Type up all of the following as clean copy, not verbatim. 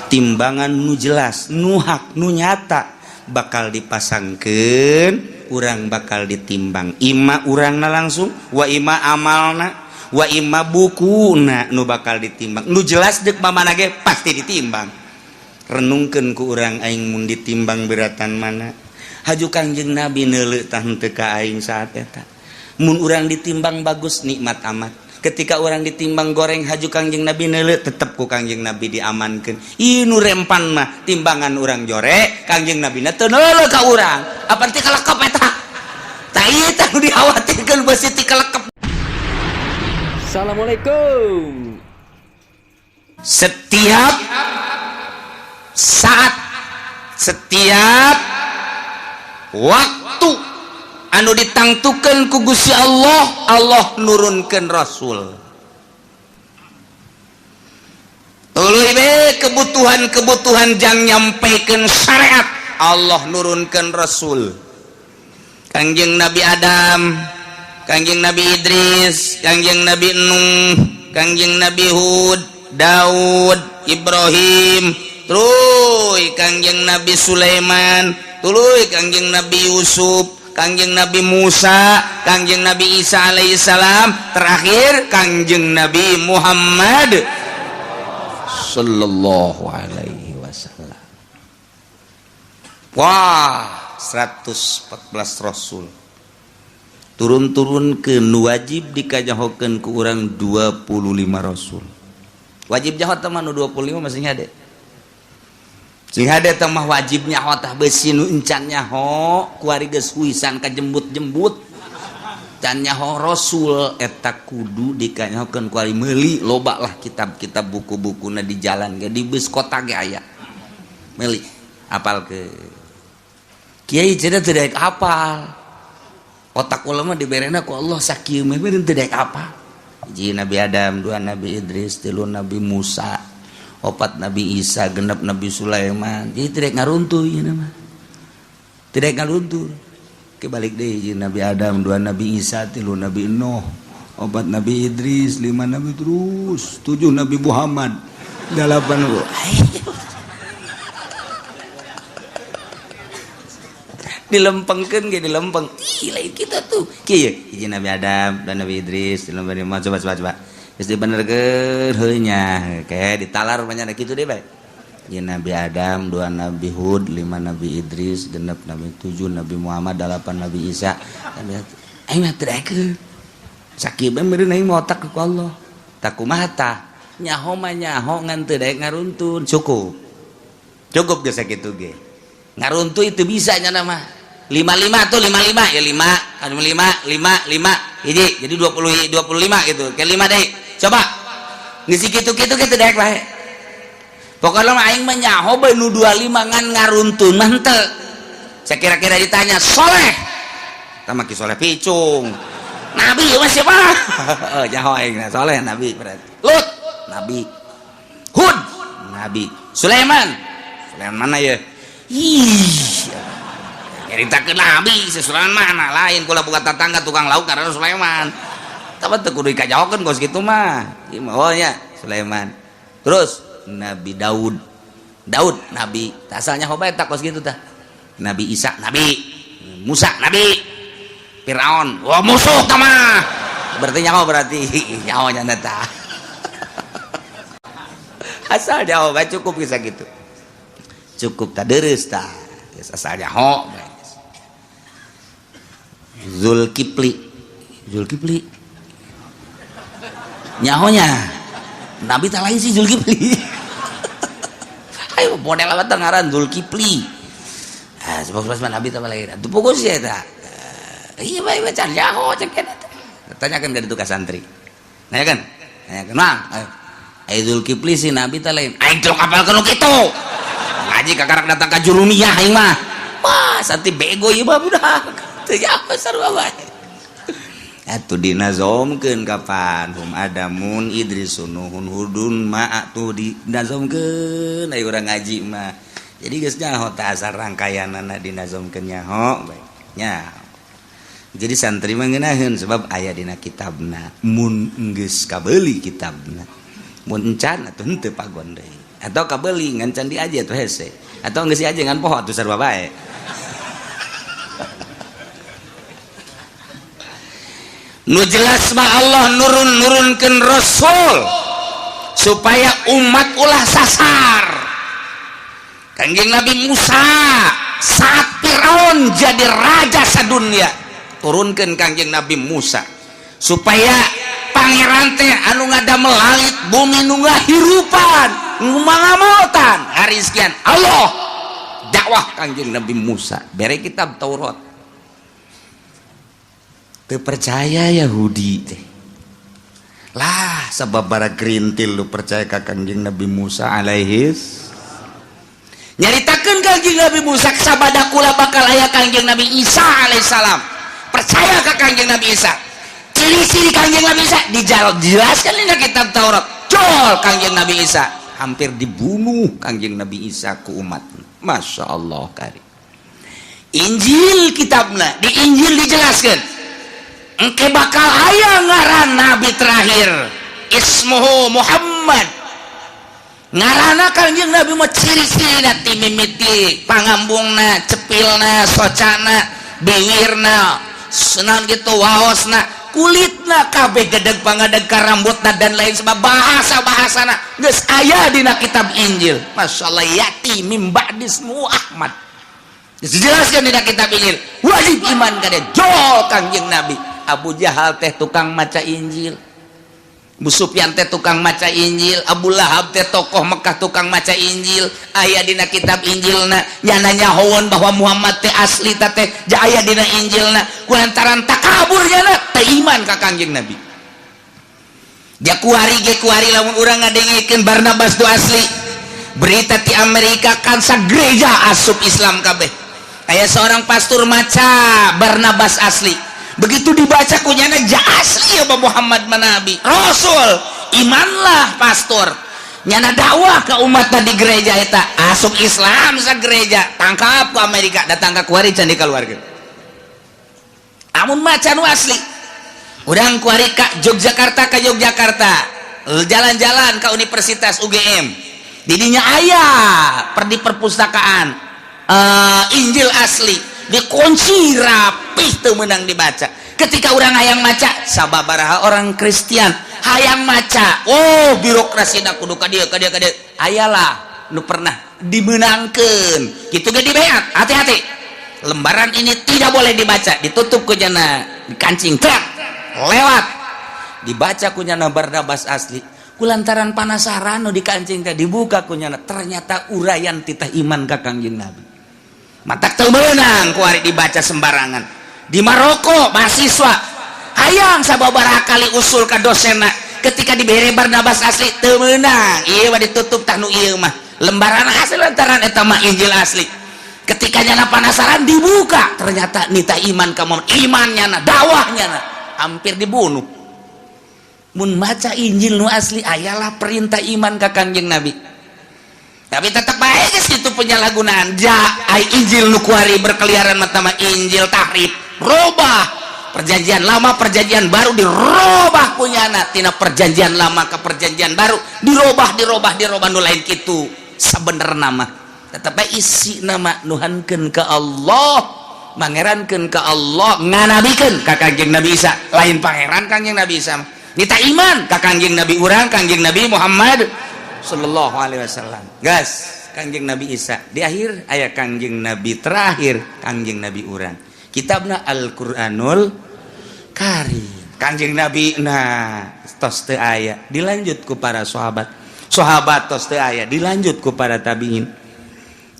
timbangan nu jelas nu hak nu nyata bakal dipasangkeun urang bakal ditimbang ima urangna langsung wa ima amalna wa ima bukuna nu bakal ditimbang nu jelas deuk mamana ge pasti ditimbang renungkeun ku urang aing mun ditimbang beratan mana haju Kangjeng Nabi neuleuh tah henteu ka aing saat eta mun urang ditimbang bagus nikmat amat ketika orang ditimbang goreng haju Kangjeng Nabi neuleuh tetep ku Kangjeng Nabi diamankeun ieu nu rempan mah timbangan urang jore Kangjeng Nabi na teu neuleuh ka urang apa teh kalekep eta tah ieu tah nu dikhawatirkeun beus ti kalekep. Assalamualaikum. Setiap saat setiap waktu anu ditangtukeun ku Gusti Allah Allah nurunkeun rasul tuluy be kebutuhan jang nyampekeun syariat Allah nurunkeun rasul Kangjeng Nabi Adam Kangjeng Nabi Idris Kangjeng Nabi Nuh Kangjeng Nabi Hud Daud Ibrahim tuluy Kangjeng Nabi Sulaiman tuluy Kangjeng Nabi Yusuf Kangjeng Nabi Musa, Kangjeng Nabi Isa alaihissalam, terakhir Kangjeng Nabi Muhammad sallallahu alaihi wasallam. Wah, 114 rasul. Turun-turun ke wajib dikajahokeun ku urang 25 rasul. Wajib jahot teh mah 25 masih ada. Sing hade teh mah wajib nyaho tah beusi nu encan nyaho kuari geus huisan ka jembut-jembut can nyaho rasul eta kudu dikanyahokeun kuari meuli loba lah kitab-kitab buku-bukuna di jalan ge di beus kota ge aya meuli apal ke kiai cenah teu daek apal otak ulama diberena ku Allah sakieu mah beureun teu daek apal hiji Nabi Adam dua Nabi Idris tilu Nabi Musa opat Nabi Isa, genep Nabi Sulaiman. Jadi tidak ngaruntuh ieu mah. Tidak ngaruntuh. Kebalik deui Nabi Adam, dua Nabi Isa, tilu Nabi Nuh, opat Nabi Idris, lima Nabi terus, tujuh Nabi Muhammad, dalapan dilempengkeun ge dilempeng. Ih, lain kita tuh. Kieu hiji Nabi Adam, dua Nabi Idris, tilu Nabi Muhammad. Coba. Geus dibenerkeun heuh nya kayak ditalar banyak kitu deh bae. Ye Nabi Adam, dua Nabi Hud, lima Nabi Idris, genep Nabi 7 Nabi Muhammad, 8 Nabi Isa. Aing mah teu daekeun. Sakieu bae meureun aing mah otak ku Allah. Tak kumaha tah? Nyaho mah nyaho ngan teu daek ngaruntun, cukup. Cukup geus sakitu ge. Ngaruntun itu bisa nya mah. 55 tuh 55 ya 5 hiji jadi 25 gitu. Ke 5 deui. Coba ngisi kitu-kitu kita daek bae. Pokoknya mah aing mah nyaho bae nu 25 ngan ngaruntun mah henteu. Saya kira-kira ditanya soleh. Tah mah ki soleh picung. Nabi mah siapa? Nyaho aing soleh nabi berarti. Lut nabi. Hud nabi. Sulaiman mana ya? Ih. Nyaritakeun nabi si Sulaiman mana lain kula buka tetangga tukang lauk karena Sulaiman. Tapi teu kudu dikajaokeun kos kitu mah. Oh nya Sulaiman. Terus Nabi Daud nabi. Asalnya hoba eta kos kitu tah. Nabi Isa nabi. Musa nabi. Firaun wah musuh tah mah. Berarti nyaho berarti nyaho nya eta. Asal nyaho bae cukup bisa gitu. Cukup tah deureus tah. Geus asal nyaho bae. Zulkifli nyahonya Nabi tak lain sih Zulkifli. Ayo model apa teh ngaran Zulkifli. Sebab Nabi tak lain. Itu pokok sih eta. Iya bae baca nyaho cek eta. Tanyakan ka ditu ka santri. Nanyakan Mang. Ayo Zulkifli si Nabi tak lain. Aing celok apalkeun kitu. Ngaji kakarak datang ka jurumiyah aing mah. Wah, santi bego ieu mah budak. Teu apa sarua bae. Atuh dinazomkeun kapan hum adamun idrisun nuhun hudun ma atuh dinazomkeun aya urang ngaji mah. Jadi geus nyaho tah asal rangkaianana dinazomkeun nyaho bae. Nyaho. Jadi santri mah ngeunaheun sebab aya dina kitabna mun geus kabeuli kitabna. Mun encan atuh henteu pagon deui. atau kabeli ngan candi aja tuh hese atau nggak sih aja ngan pohon tuh sarwa bae. Nu jelas mah Allah nurunkeun rasul supaya umat ulah sasar. Kangjeng Nabi Musa saat Firaun jadi raja sadunya turunkeun Kangjeng Nabi Musa supaya pangeran teh anu ngadamel langit bumi nu ngahirupan nu mangamotan hari sekian Allah dakwah Kangjeng Nabi Musa bere kitab Taurat. Teu percaya Yahudi teh lah sababaraha gerintil lu percaya ka Kangjeng Nabi Musa alaihis nyaritakeun Kangjeng Nabi Musa sabada kula bakal aya Kangjeng Nabi Isa alaihissalam percaya ka Kangjeng Nabi Isa ciri-ciri Kangjeng Nabi Isa dijelaskan dina kitab Taurat jol Kangjeng Nabi Isa hampir dibunuh Kangjeng Nabi Isa ku umat. Masya Allah kari Injil kitabna di Injil dijelaskan engke bakal aya ngaran nabi terakhir ismuhu Muhammad ngarana Kangjeng Nabi mah ciri-cirina ti mimiti pangambungna cepilna socana bibirna senan gitu waosna kulitna kabeh gedeg pangadeg ka rambutna dan lain sebab bahasa-bahasana geus aya dina kitab Injil. Masyaallah yati mim ba'di ismu Ahmad dijelaskeun dina kitab Injil wajib iman ka dia jol Kangjeng Nabi. Abu Jahal teh tukang maca Injil, Abu Sufyan teh tukang maca Injil, Abu Lahab teh tokoh Mekah tukang maca Injil. Aya dina kitab Injilna nyana nyahoon bahwa Muhammad teh asli teh aya dina Injilna kulantaran takabur nyana teh iman ka Kangjeng Nabi. Dia kuari lamun urang ngadengikeun Barnabas tu asli berita ti Amerika kan sa gereja asup Islam kabeh. Aya seorang pastor maca Barnabas asli begitu dibaca kunyana ja asli ya Muhammad manabi Rasul imanlah pastor nyana dakwah ke umatna di gereja eta asup Islam sa gereja tangkap ke Amerika datang ke kuari can di keluarga amun maca nu asli urang kuari ka Yogyakarta jalan-jalan ke Universitas UGM didinya aya di perpustakaan Injil asli dikunci rapih tuh menang dibaca. Ketika orang hayang maca sababaraha orang Kristen hayang maca birokrasi nak kudu ka dieu ayalah nu pernah dimenangkeun kitu ge dibeat hati-hati lembaran ini tidak boleh dibaca ditutup ku jana dikancing trak lewat dibaca ku jana Barnabas asli kulantaran panasaran nu dikancing teh dibuka ku jana ternyata urayan titah iman ka Kangjeng Nabi. Matak teu meunang ku ari dibaca sembarangan. Di Maroko mahasiswa hayang sababaraha kali usul ka dosenna ketika dibere Barnabas asli teu meunang. Ieu mah ditutup tah nu ieu mah. Lembaran asli lantaran eta mah Injil asli. Ketika nyana penasaran dibuka ternyata nita iman ka Muhammad, imannya na, dakwahnya na hampir dibunuh. Mun maca Injil nu asli ayalah perintah iman ka Kangjeng Nabi. Tapi tetap baik situ penyalahgunaan ai Injil nu kuari berkeliaran matama Injil tahrif robah perjanjian lama perjanjian baru dirobah punyana tina perjanjian lama ke perjanjian baru dirobah nu lain kitu sabenerna mah tetep isi nama nuhankeun ka Allah mangerankeun ka Allah nganabikeun ka Kangjeng Nabi Isa lain pangeran Kangjeng Nabi Isa nita iman ka Kangjeng Nabi urang Kangjeng Nabi Muhammad sallallahu alaihi wasallam. Gas Kangjeng Nabi Isa di akhir aya Kangjeng Nabi terakhir Kangjeng Nabi urang kitabna Al-Qur'anul Karim. Kangjeng Nabi tos teu aya dilanjut ku para sahabat tos teu aya dilanjut ku para tabiin.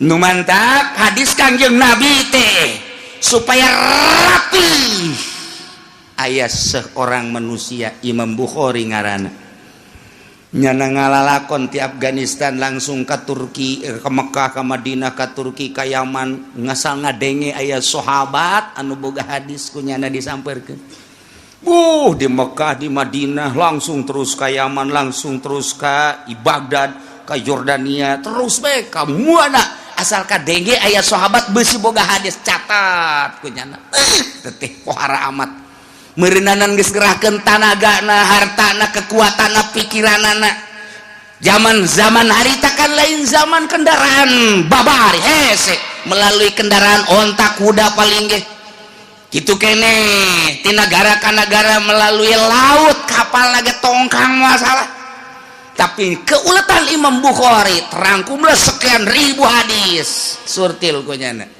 Nu mantap hadis Kangjeng Nabi teh supaya rapi aya seorang manusia Imam Bukhari ngaranna nyana ngalalakon ti Afghanistan langsung ke Turki ke Mekah ke Madinah ke Turki ke Yaman ngasal ngadenge aya sahabat anu boga hadis ku nyana disampeurkeun di Mekah di Madinah langsung terus ke Yaman langsung terus ke Baghdad ke Yordania terus bae ka muana asal kadenge aya sahabat beusi boga hadis catat ku nyana teteh pohara amat meureunana geus gerahkeun tanagana hartana kekuatanna pikiranana zaman harita kan lain zaman kendaraan babari hese melalui kendaraan onta kuda paling ge gitu kene ti negara ka negara melalui laut kapal lagi tongkang masalah. Tapi keuletan Imam Bukhari terangkumlah sekian ribu hadis surtil kunyana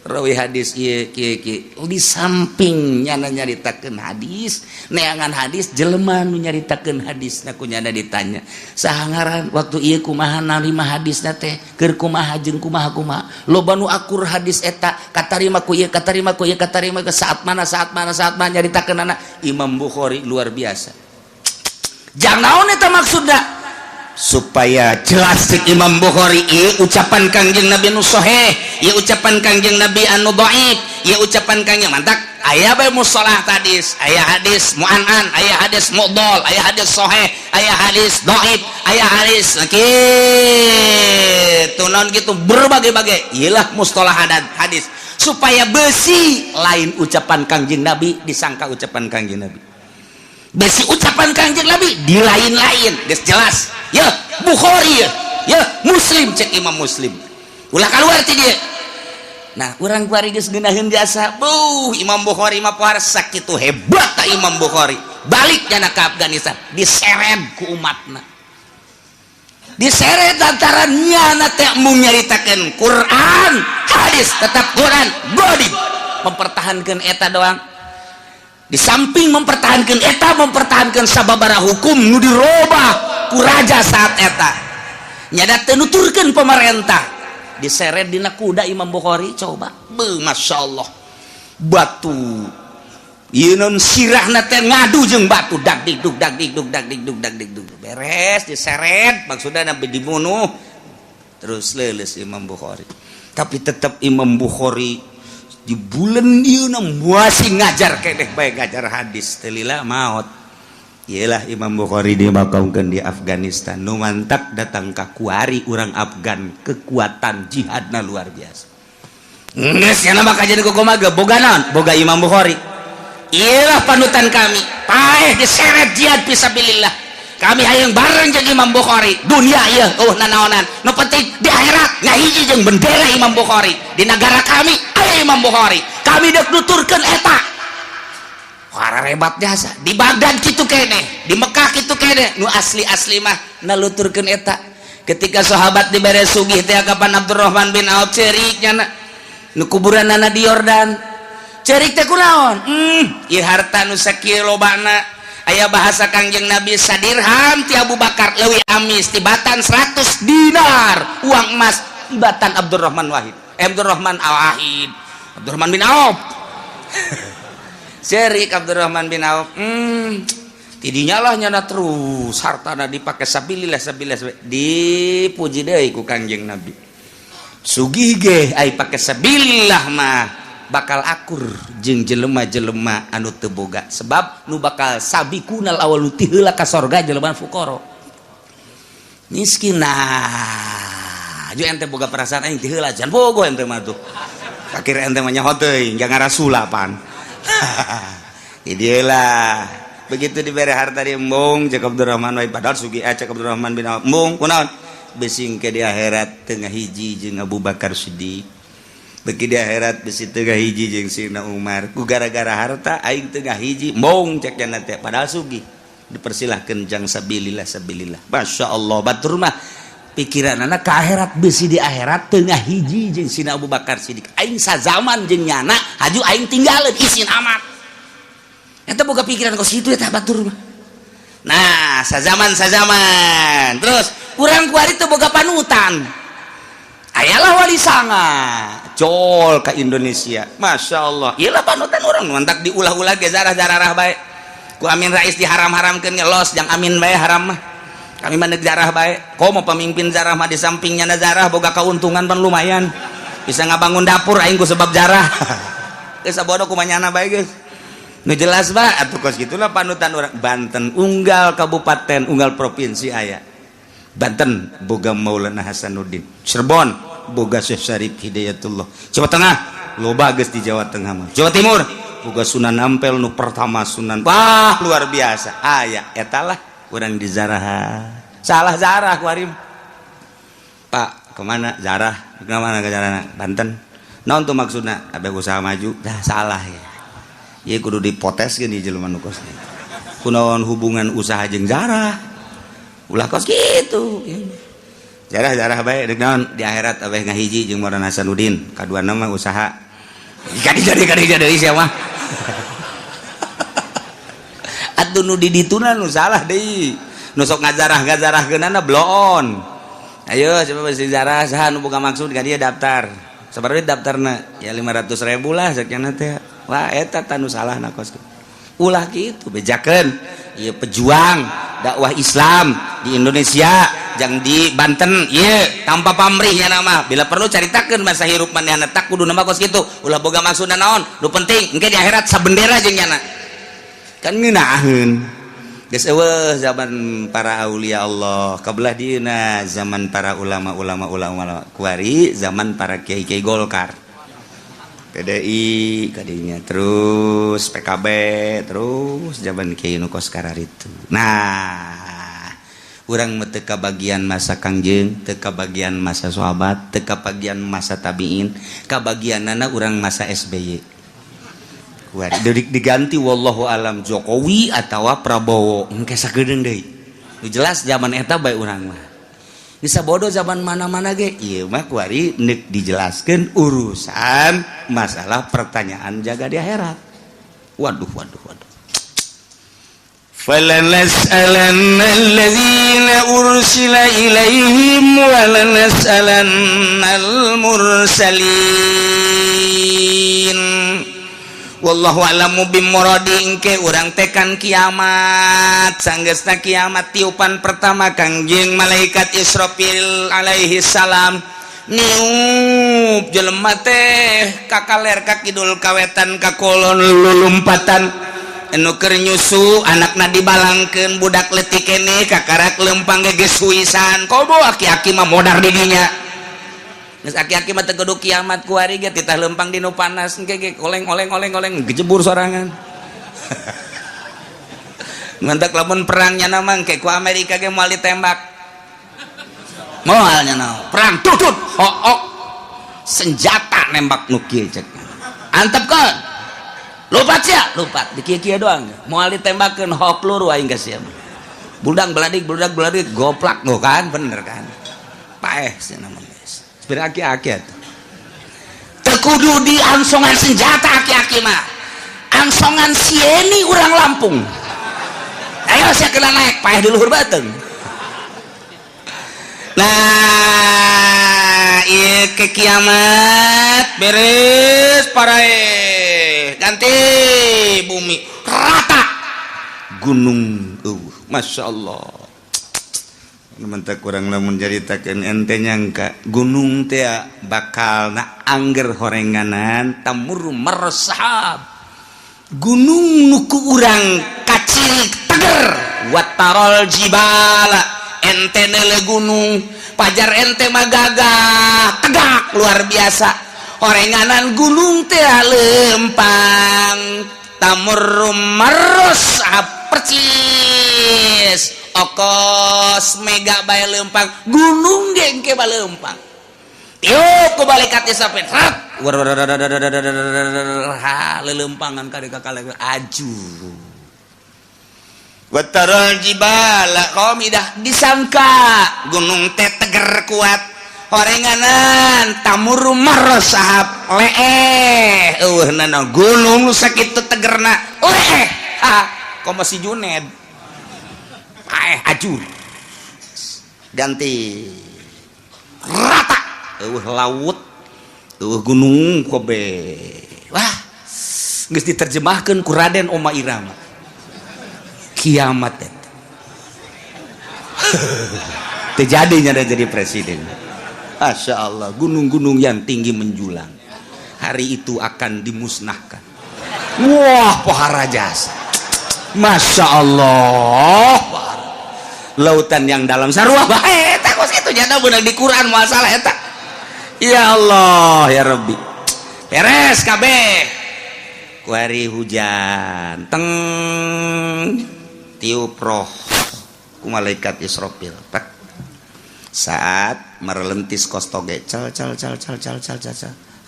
rawi hadis ieu kieu di sampingnya nyaritakeun hadis neangan hadis jelema nu nyaritakeun hadisna kunyana ditanya saha ngaran waktu ieu kumaha narima hadisna teh keur kumaha jeung kumaha loba nu akur hadis eta katarima ku ieu katarima ku ieu katarima ke saat mana nyaritakeunana Imam Bukhari luar biasa. Jang naon eta maksudna supaya jelas Imam Bukhari ieu ucapan Kangjeng Nabi anu sahih, ieu ucapan Kangjeng Nabi anu dhaif, ieu ucapan Kangjeng mantak aya bae mustalah hadis, aya hadis mu'an'an, aya hadis mu'dhal, aya hadis sahih, aya hadis dhaif, aya hadis kitu naon kitu berbagai-bagai iyalah mustalah hadis supaya besi lain ucapan Kangjeng Nabi disangka ucapan Kangjeng Nabi. Besi ucapan Kangjeng Nabi di lain-lain geus jelas ya Bukhari ya Muslim cek Imam Muslim ulah keluar ti dieu. Nah urang kuari geus geunaheun jasa Imam Bukhari mah pohar sakitu hebat ta Imam Bukhari balik jana ka Afghanistan diseret ku umatna diseret lantaran nyana teh mung nyaritakeun Quran hadis tetap Quran godib mempertahankan eta doang. Di samping mempertahankan eta mempertahankan sababaraha hukum nu dirobah ku raja saat eta nyada teu nuturkeun pemerintah diseret dina kuda Imam Bukhari coba Masya Allah batu ieu non sirahna teh ngadu jeung batu dak dikduk beres diseret maksudna nabi dibunuh terus leuleus Imam Bukhari. Tapi tetap Imam Bukhari di bulan ieu masih ngajar keneh bae ngajar hadis teu lila maot. Iyalah Imam Bukhari dimakaungkeun di Afghanistan nu mantak datang ka kuari urang Afgan kekuatan jihadna luar biasa. Geus cenah mah kajian kumaha boga naon boga Imam Bukhari. Iyalah panutan kami paeh diseret jihad fisabilillah. Kami hayang bareng jeung Imam Bukhari dunia ieu nanaonan nu penting di akhirat ngahiji jeung bendera Imam Bukhari di negara kami aya Imam Bukhari kami deuk nuturkeun eta wara rebat jasa di Baghdad kitu keneh di Mekah kitu keneh nu asli mah naluturkeun eta ketika sahabat dibere sugih teh kapan Abdurrahman bin Auf ceurik nya nu kuburanna di Yordan ceurik teh kunaon ieu harta nu sakieu lobana aya bahasa Kangjeng Nabi sadirham ti Abu Bakar leuwih amis tibatan 100 dinar uang emas tibatan Abdurrahman bin Auf serik Abdurrahman bin Auf tidinya lah nyana terus hartana dipake sabilillah dipuji deui ku Kangjeng Nabi sugih ge ai pake sabilillah mah bakal akur jeung jelema-jelema anu teu boga sebab nu bakal sabiqunal awwalu ti heula ka sorga jelema fuqara miskin nah ju ente boga perasaan aing ti heula jan bogo ente mah tuh kakir ente mah nyaho teuing jangan rasulapan idielah begitu dibere harta di embung cek Abdurrahman wae padahal sugih cek Abdurrahman bin Auf embung kunaon besing ke di akhirat teu ngahiji jeung Abu Bakar Siddiq beki di akhirat besi tengah hiji jeung Sina Umar ku gara-gara harta aing tengah hiji mong cek jana teh padahal sugih dipersilahkeun jang sabilillah Masya Allah batur mah pikiranana ka akhirat besi di akhirat tengah hiji jeung Sina Abu Bakar Siddiq aing sazaman jeung nyana haju aing tinggalin isin amat eta boga pikiran kos kitu eta batur mah nah sazaman terus urang kuari teu boga panutan ayalah wali sanga col ke Indonesia Masya Allah iyalah panutan orang mantak diulah-ulah ge zarah-zarah bae ku Amin Rais diharam-haramkeun ngelos jang Amin bae haram mah kami mah neuk zarah bae komo pemimpin zarah mah di sampingnya zarah boga kauntungan pan lumayan bisa ngabangun dapur aing ku sebab zarah geus sabodo kumanyana bae geus nu jelas bae atuh kos gitulah panutan urang Banten unggal kabupaten unggal provinsi aya Banten boga Maulana Hasanuddin Cirebon boga Syekh Syarif Hidayatullah Jawa Tengah loba geus di Jawa Tengah mah Jawa Timur boga Sunan Ampel nu pertama Sunan wah luar biasa aya etalah urang di Zaraha salah zarah kuarim. Pak kemana zarah kemana ke zarah Banten naon tuh maksudna abeh usaha maju dah salah ya ieu kudu dipotes geus di jelema nu kos kunaon hubungan usaha jeung zarah ulah kos kitu zarah bae deuk naon di akhirat abeh ngahiji jeung Maulana Hasanuddin kaduana mah usaha kadi deui sia mah atuh nu di dituna nu salah deui nu sok ngazarah-ngazarahkeunana bloon. Ayo coba besi zarah saha nu boga maksud ka dia daftar. Sabaraha daftarna? Ya 500.000 lah sakiana teh. Wah eta tanu salah na kos. Ulah kitu bejakeun. Ieu pejuang dakwah Islam di Indonesia jang di Banten ieu tanpa pamrih nya nama. Bila perlu caritakeun masa hirup manehna tak kudu nama kos kitu. Ulah boga maksudna naon? Nu penting engke di akhirat sabendera jeung nyana. Kan ngeunaheun. Geus eueuh zaman para aulia Allah, kabelah dieuna zaman para ulama kuari, zaman para kiai-kiai Golkar. PDI kadinya terus PKB terus zaman kiai nu kos kararitu. Nah, urang mah teu kabagian masa Kangjeng, teu kabagian masa sahabat, teu kabagian masa tabiin, kabagianana urang masa SBY. Diganti wallahu alam Jokowi atau Prabowo engke sagedeung deui nu jelas zaman eta bae urang mah bisa bodoh zaman mana-mana ge ieu mah kuari neuk dijelaskeun urusan masalah pertanyaan jaga di akhirat. Waduh falanas'alanna alladzina ursila ilaihim walanas'alannal mursalin. Wallahu a'lamu bimuradi engke urang tekan kiamat sanggeusna kiamat tiupan pertama Kangjeng malaikat Israfil alaihi salam niup jelema teh kakaler ka kidul kawetan ka kulon lulumpatan anu keur nyusu anakna dibalangkeun budak leutik keneh kakarak leumpang geus suisan kobo aki-aki mah modar di dinya. Geus aki-aki mah teu kudu kiamat kuari ge titah leumpang di nu panas engke ge oleng gejebur sorangan. Ngantek lamun perangnya nama engke ku Amerika ge moal ditembak. Moalnya naon? Perang tutut hook senjata nembak nu kieu cek. Antepkeun. Lupat sia, lupat di kieu-kieu doang. Moal ditembakkeun hook luru aing geus sia. Budak beladik goplak no kan bener kan. Paeh sia namanya. Aki-aki tekudu di ansongan senjata aki-aki mah ansongan sieni urang Lampung ayo saya kena naik payah di luhur bateung. Nah ieu ke kiamat beres parae ganti bumi rata gunung Masya Allah mentak kurang lamun jaritakeun ente nyangka gunung teh bakal na angger horenganan tamur meresahab gunung nuku urang kacirik teger watarol jibala ente neule gunung pajar ente mah gagah tegak luar biasa horenganan gunung teh lempang tamur meresahab percis okos mega bae leumpang gunung ge engke bae leumpang tiup ku balikat sampai rat lelempangan kade kakale aju wataral jibala qamidah disangka gunung teh teger kuat horenganan tamur marasahab leeh nana gunung sakitu tegerna leeh kok masih Juned ajur ganti rata laut gunung kobe wah geus diterjemahkeun ku Raden Oma Irama kiamat eta terjadinya dan jadi presiden. Masya Allah gunung-gunung yang tinggi menjulang hari itu akan dimusnahkan. Wah pohara jasa Masya Allah lautan yang dalam sarua bae eta kos kitu nya beunang di Quran masalah eta. Ya Allah ya Rabbi beres kabeh ku hari hujan teng tiup roh ku malaikat Israfil. Saat merelentis kostoge cal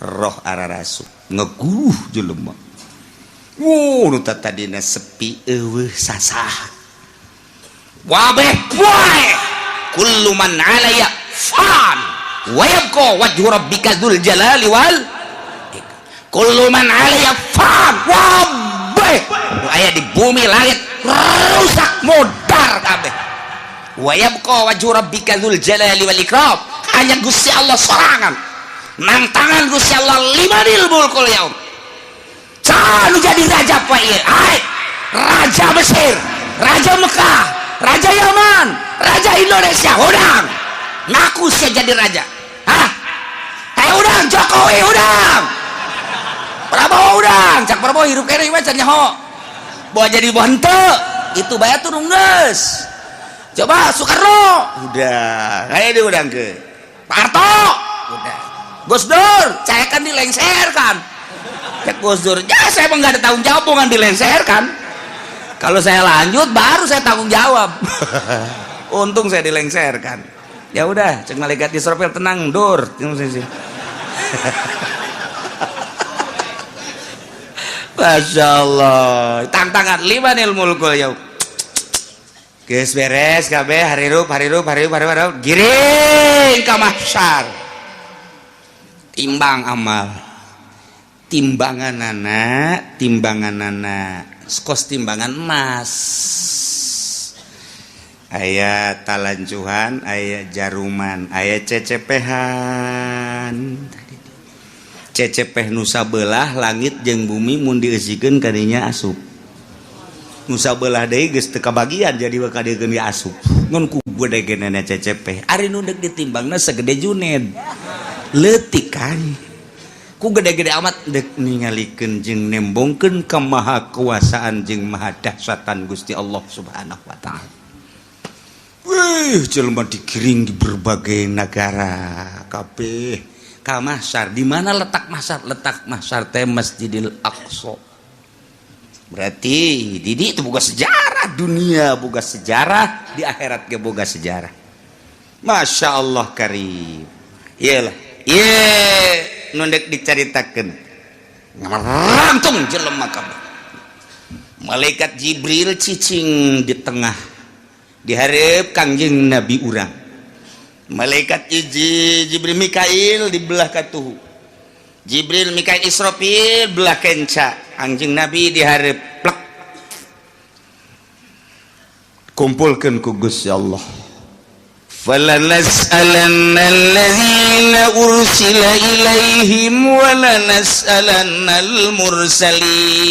roh ararasu ngeguruh jelema. Nu tadina sepi eueuh sasah. Wabeh wae kullu man 'alaya fan wa yabqa wajhu rabbika dzul jalali wal kullu man 'alaya fan wabeh aya di bumi langit rusak modar kabeh wa yabqa wajhu rabbika dzul jalali wal ikram hanya Gusti Allah sorangan nang tangan Gusti Allah limanil mulkul yaum nu jadi raja apa ieu ai raja Mesir raja Mekah raja Yaman raja Indonesia udang ngaku saya jadi raja hah udang Jokowi udang Prabowo udang cak Prabowo hirup kene mah can nyaho bawa jadi henteu itu bayar tuh nunggeus coba Soekarno udah kayak dia udang ke Pak Harto udah Gus Dur saya kan dilengserkan cek Gus Dur ya saya emang gak ada tanggung jawab bukan dilengserkan kalau saya lanjut baru saya tanggung jawab untung saya dilengserkan ya udah cek malaikat Israfil tenang Dur Masya Allah tantangan limanil mulkul yaum geus beres kabeh harirup giring ka mahsyar timbang amal timbanganana kos timbangan emas aya talancuhan aya jaruman aya cecepehan cecepeh nu sabelah langit jeung bumi mun dieusikeun kadinya asup nu sabelah deui geus teu kabagian jadi wakadeukeun di asup ngun ku gedegeunana cecepeh ari nu deuk ditimbangna sagede Juned leutik kan ku gede-gede amat dek ningalikeun jeung nembongkeun ka maha kuasaan jeung maha dahsyatan Gusti Allah Subhanahu wa taala. Wih, jelema digiring di berbagai negara kabeh ka mahsyar. Di mana letak mahsyar? Letak mahsyar teh Masjidil Aqsa. Berarti di itu boga sejarah dunia, boga sejarah di akhirat ge boga sejarah. Masya Allah karim. Iyalah. Nu dek dicaritakeun ngarantung jelema kabeh malaikat Jibril cicing di tengah di hareup Kangjeng Nabi urang malaikat Jibril Mikail di belah katuhu Jibril Mikail Israfil belah kenca Kangjeng Nabi di hareup plek kumpulkeun ku Gusti Allah فَلَنَسْأَلَنَّ الَّذِينَ أُرْسِلَ إِلَيْهِمْ وَلَنَسْأَلَنَّ الْمُرْسَلِينَ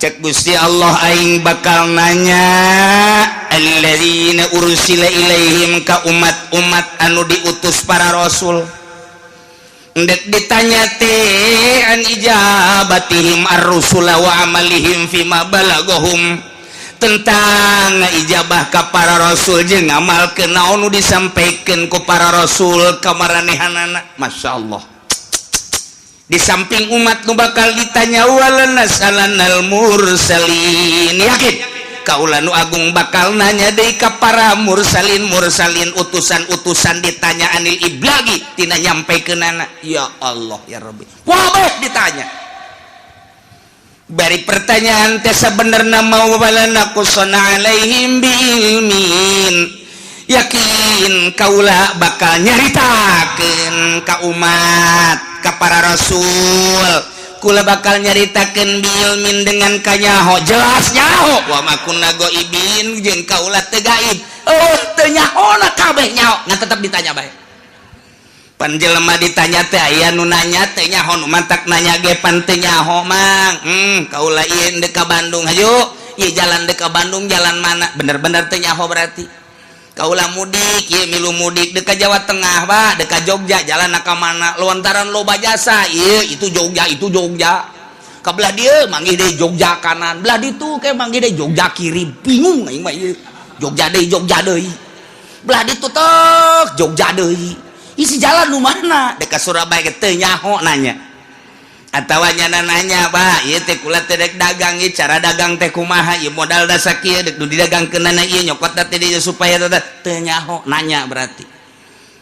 cek Gusti Allah aing bakal nanya alladzina ursila ilaihim ka umat-umat anu diutus para rasul ndek ditanya teh an ijabatihim ar-rusula wa amalihim fima balagahum tentang ijabah ka para rasul jeung ngamalkeun naon nu disampaikeun ku para rasul ka maranehanana. Masya Allah di samping umat nu bakal ditanya walanas'alannal mursalin yakin kaula nu agung bakal nanya deui ka para mursalin utusan-utusan ditanya anil iblagi tina nyampekeunana. Ya Allah ya Rabbi wabah ditanya bari pertanyaan teh sabenerna mau balana kusana alaihim biilmin yakin kaula bakal nyaritakeun ka umat ka para rasul kula bakal nyaritakeun biilmin dengan kanyaho jelas nyaho wa makunna goibin jeung kaula teu gaib teu nyahona kabeh nyaho ngan tetep ditanya bae pan jelema ditanya teh aya nu nanya teh nyaho nu mantak nanya ge pan teu nyaho mang kaula ieu deuk ka Bandung hayu ieu jalan deuk ka Bandung jalan mana bener-bener teu nyaho berarti kaula mudik ieu milu mudik deuk ka Jawa Tengah ba deuk ka Jogja jalan ka mana lontaran loba jasa ieu itu Jogja ka belah dieu manggih deui Jogja kanan belah ditu ke manggih deui Jogja kiri bingung aing mah ieu Jogja deui belah ditu teh Jogja deui isi jalan nu mana dekat Surabaya teu nyaho nanya atawanya nanya Pak ieu teh kula teh dagang ieu cara dagang teh kumaha ieu modal da sakieu dek nu didagangkeunana ieu nyokot teh dieu supaya teu nyaho nanya berarti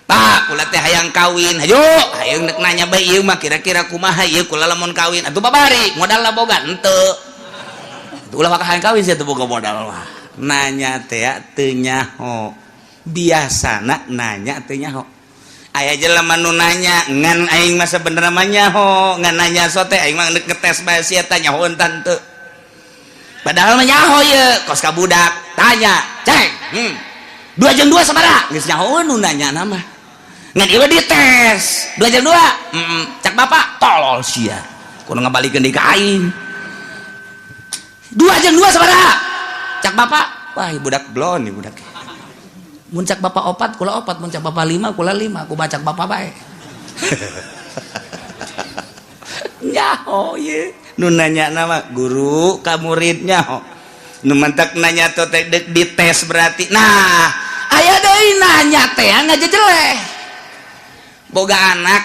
Pak kula teh hayang kawin hayu hayang dek nanya bae ieu mah kira-kira kumaha ieu kula lamun kawin atuh babari modalna boga henteu ulah maka hayang kawin sia teu boga modal mah nanya teh teu nyaho biasana nanya teu nyaho aya jelema nu nanya ngan aing mah sebenarnya mah nyaho ngan nanya sote aing mah ngetes bae sia teh nyaho entan teu padahal mah nyaho ye kos ka budak tanya cek 2 jeung 2 sabaraha geus nyahoeun nu nanya nama ngan ieu dites 2 jeung 2 cak bapak tolol sia kudu ngabalikeun deui ka aing 2 jeung 2 sabaraha cak bapak wah budak blon nih budak muncak bapak 4 kula 4 muncak bapak 5 kula 5 aku bacak bapak bae nyaho ye nu nanya nama guru ka muridnya nu mentek nanya teh dites berarti nah aya deui nanya teh ngajejeleh boga anak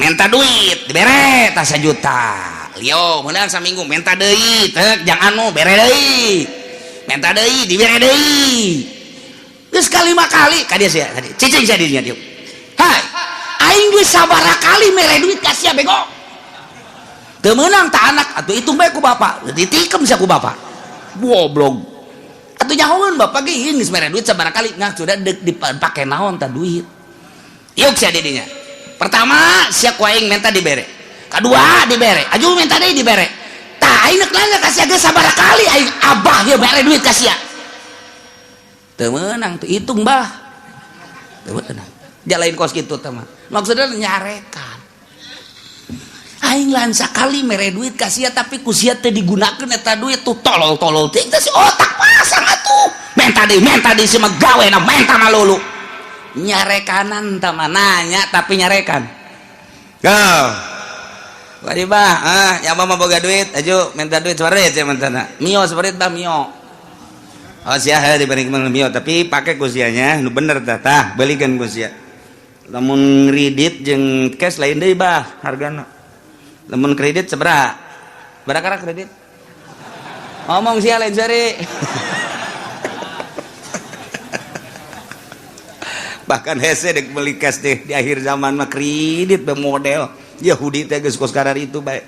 minta duit dibere tah 1 juta yo meunang saminggu minta deui teh jang anu bere deui minta deui dibere deui geus ka 5 kali ka dieu sia cicing sia dieu dia hai aing geus sabaraha kali mere duit ka sia bego teu meunang tah anak atuh hitung bae ku bapak ditikem sia ku bapak goblok atuh nyahoeun bapak ge geus mere duit sabaraha kali ngah sudah dipake naon tah duit ieu sia di dinya pertama sia ku aing minta dibere kadua dibere aju minta deui dibere tah aing nanya ka sia geus sabaraha kali aing abah ye bere duit ka sia teu meunang teu hitung bah teu meunang jalain kos kitu teh mah maksudna nyarekan aing lan sakali mere duit ka sia tapi ku sia teh digunakeun eta duit tuh tolol-tolol teh si otak pasang atuh menta deui si mah gawena menta malulu nyarekanan teh mah nanya tapi nyarekan go Wadi bah, ya mah boga duit, ajo minta duit separit ya mentana. Mio separit bah mio. Oh sia dibanding mio, tapi pakai kusianya, nu bener tah, belikan kusia. Lamun kredit jeung cash lain deui bah hargana. Lamun kredit sabaraha? Barakara kredit? Ngomong sia lain sari. Bahkan hese dek beli cash deh di akhir zaman mah kredit bermodel. Yahudi teh geus kos karar itu bae.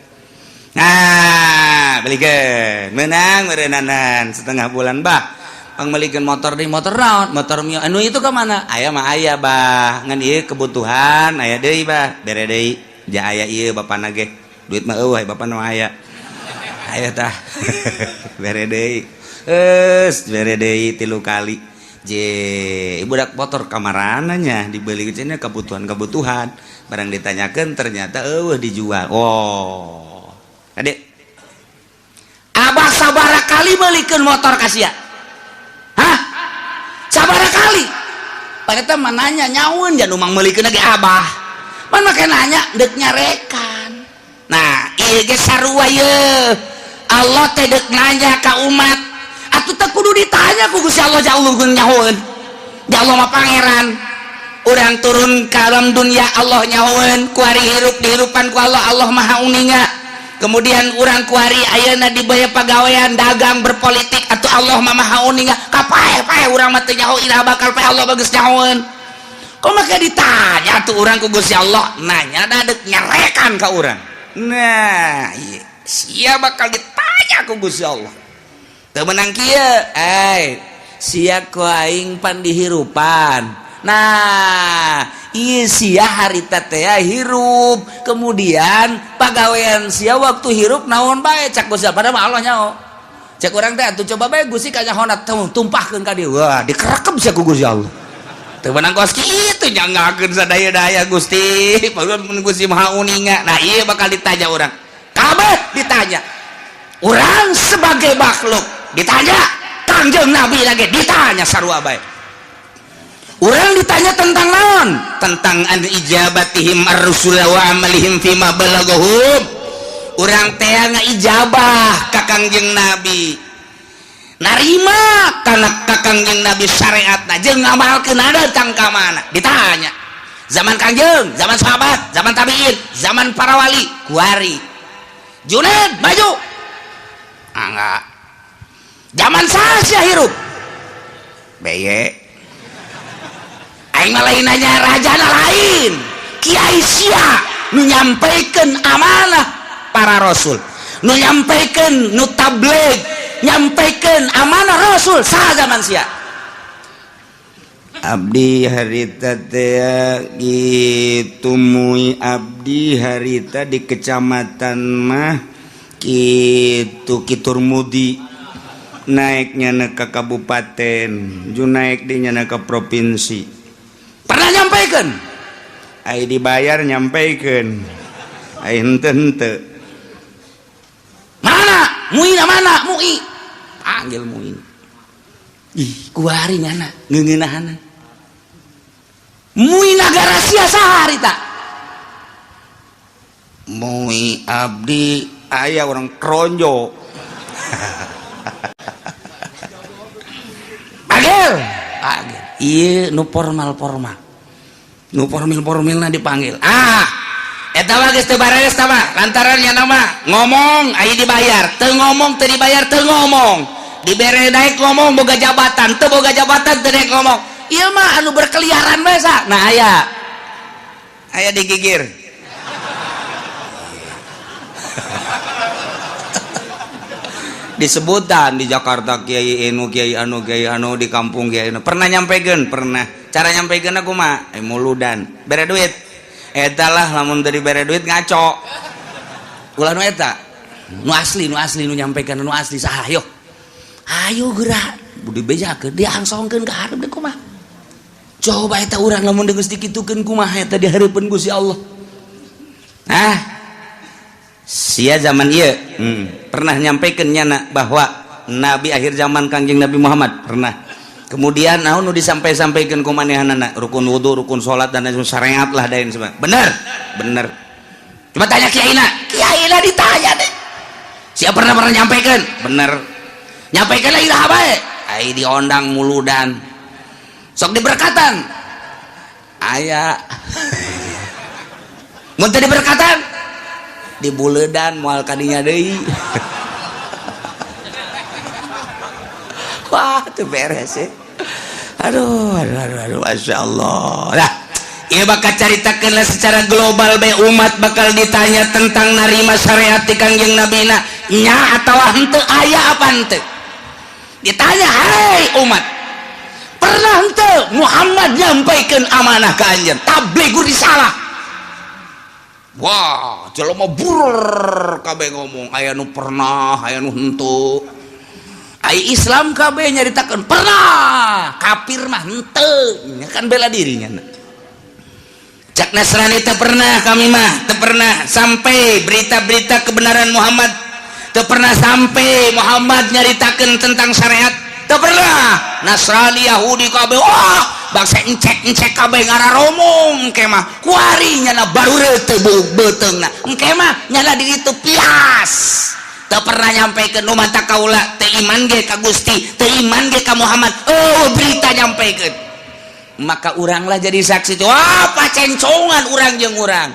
Nah, belikeun. Meunang meureunnanan setengah bulan bah. Pangmelikeun motor deui motor naon? Motor Mio. Anu itu ka mana? Aya mah aya bah. Ngan ieu kebutuhan aya deui bah. Bere deui. Ja aya ieu bapana ge. Duit mah eueuh bapana mah aya. Aya tah. Bere deui. Bere deui 3 kali. Budak motor kamarana nya dibeli cenah kebutuhan barang ditanyakan ternyata dijual. Oh adik abah sabaraha kali belikeun motor ka sia hah sabaraha kali eta mah nanya nyaun jan umang meulikeun ge abah man make nanya deuk nyarekan nah ieu ge sarua ye Allah teh deuk nanya ka umat atuh teh kudu ditanya ku Gusti Allah jauh nyahoeun da Allah mah pangeran urang turun ke alam dunia Allah nyahoeun kuari hirup dihirupan ku Allah Allah maha uninga kemudian urang kuari ayeuna di baya pagawean dagang berpolitik atuh Allah mah maha uninga kapae urang mah teu nyaho ira bakal pae Allah bagus nyahoeun kok make ditanya tuh urang ku Gusti Allah nanya dadek nyarekan ka urang nah iya sia bakal ditanya ku Gusti Allah teu meunang kieu sia ku aing pan dihirupan. Nah, ieu sia harita teh hirup, kemudian pagawean sia waktu hirup naon bae cak Gusti padahal mah Allah nyaho. Cak urang teh atuh coba bae Gusti ka nyahona tumpahkeun ka dieu. Wah, dikerekem sia ku Gusti Allah. Teu meunang kos kitu nyangakeun sadaya-daya Gusti, paulun Gusti Maha Uninga. Nah, ieu bakal ditanya urang. Kabeh ditanya. Urang sebagai makhluk ditanya, Kangjeng Nabi lagi ditanya sarua bae. Urang ditanya tentang naon? Tentang an ijabatihim ar-rusul wa amalihim fima balagahum. Urang teh ngaijabah ka Kangjeng Nabi. Narima kana ka Kangjeng Nabi syariatna jeung ngamalkeun ada tang ka mana? Ditanya. zaman Kangjeng, zaman sahabat, zaman tabiin, zaman para wali, kuari. Junaid maju. Enggak. Zaman saya hirup. Beye. Aing mah lain nanya rajana lain. Kiai sia nu nyampaikeun amanah para rasul. Nu nyampaikeun nu tabligh, nyampaikeun amanah rasul saha zaman sia. Abdi harita teh gitu mui abdi harita di kecamatan mah kitu Kiturmudi naiknya na ke kabupaten ju naik dinya na ke provinsi pernah nyampaikan ai dibayar nyampaikan ai henteu mana mui na mana mui panggil mui ih kuari nyana ngeungeunahana mui nagara sia saha harita mui abdi aya orang kronjo panggil iya nu formal nu formil dipanggil eta mah geus teu bares tah mah lantaran nya nama ngomong aya dibayar teu ngomong teu dibayar teu ngomong dibere naik ngomong boga jabatan teu boga jabatan teu naik ngomong ieu mah anu berkeliaran bae sa nah aya digigir disebutan di Jakarta kiai anu di kampung kiai anu pernah nyampaikan pernah cara nyampaikan aku mah muludan bere duit eta lah lamun dari bere duit ngaco ulah nu eta nu asli nu nyampaikan nu asli saha ayo gerak budi bejakeun diangsongkeun ka hareup deuk kumaha coba eta urang lamun geus dikitukeun kumaha eta dihareupeun Gusti Allah sia zaman ieu pernah nyampaikan nyana bahwa Nabi akhir zaman Kangjeng Nabi Muhammad pernah kemudian naon nu disampaikan ku manehanana rukun wudu rukun salat dan syariat lah dain semua bener coba tanya kiaina ditanya deh siapa pernah nyampaikan bener nyampaikan lagi dah bae ai diondang muludan sok diberkatan aya mun teu diberkatan di buledan moal kadinya deui wah teu beres ya aduh Masya Allah nah ieu bakal caritakeun secara global bae umat bakal ditanya tentang narima syariat ti Kangjeng Nabina nya atawa henteu aya apa henteu ditanya hai umat pernah henteu Muhammad nyampaikeun amanah ka anjeun tabligh risalah wah jelema burr kabeh ngomong aya nu pernah aya nu henteu ai Islam kabeh nyaritakeun pernah kafir mah henteu nya kan bela dirinya cak Nasrani teu pernah kami mah teu pernah sampai berita-berita kebenaran Muhammad teu pernah sampai Muhammad nyaritakeun tentang syariat teu pernah Nasrani Yahudi kabeh wah bangsa encek kabeh ngararomong engke mah kuari nyana baru teu beuteungna engke mah nyana di ditu pias teu pernah nyampaikeun umat kaula teu iman ge ka Gusti teu iman ge ka Muhammad berita nyampaikeun maka urang lah jadi saksi tuh apa cencongan urang jeung urang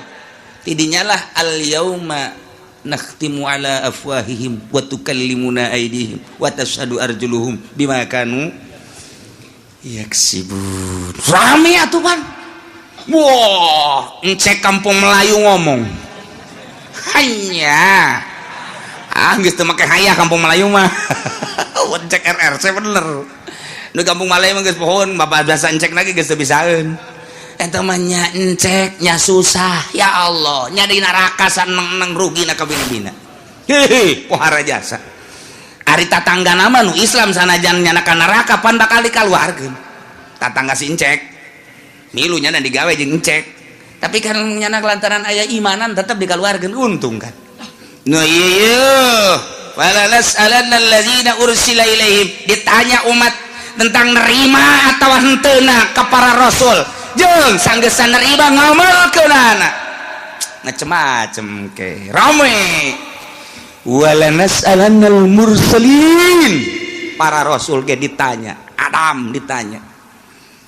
tidinya lah al yauma nakhtimu ala afwahihim wa tukallimuna aydihim wa tashhadu arjuluhum bima kanu yaksibun rame atuh pan wah encek kampung Melayu ngomong hanya geus teu make hayah kampung Melayu mah encek RRC bener nu kampung Melayu mah geus pohon bapak bahasa encek lagi geus teu bisaeun eta mah nya encek nya susah ya Allah nya di neraka saneng rugina ka bina-bina hehe pohara jasa ari tatangga nama nu Islam sanajan nyana ka neraka pan bakal dikaluarkeun tatangga si encek milu nyana digawe jeung encek tapi kan nyana lantaran aya imanan tetep dikaluarkeun untung kan nah iya wala nas'alanna allazina ursila ilaihim ditanya umat tentang nerima atau henteuna ka para rasul jeung sanggeus nerima ngamalkeunana macem-macem ke rame wala nas'alannal mursalin para rasul ge ditanya Adam ditanya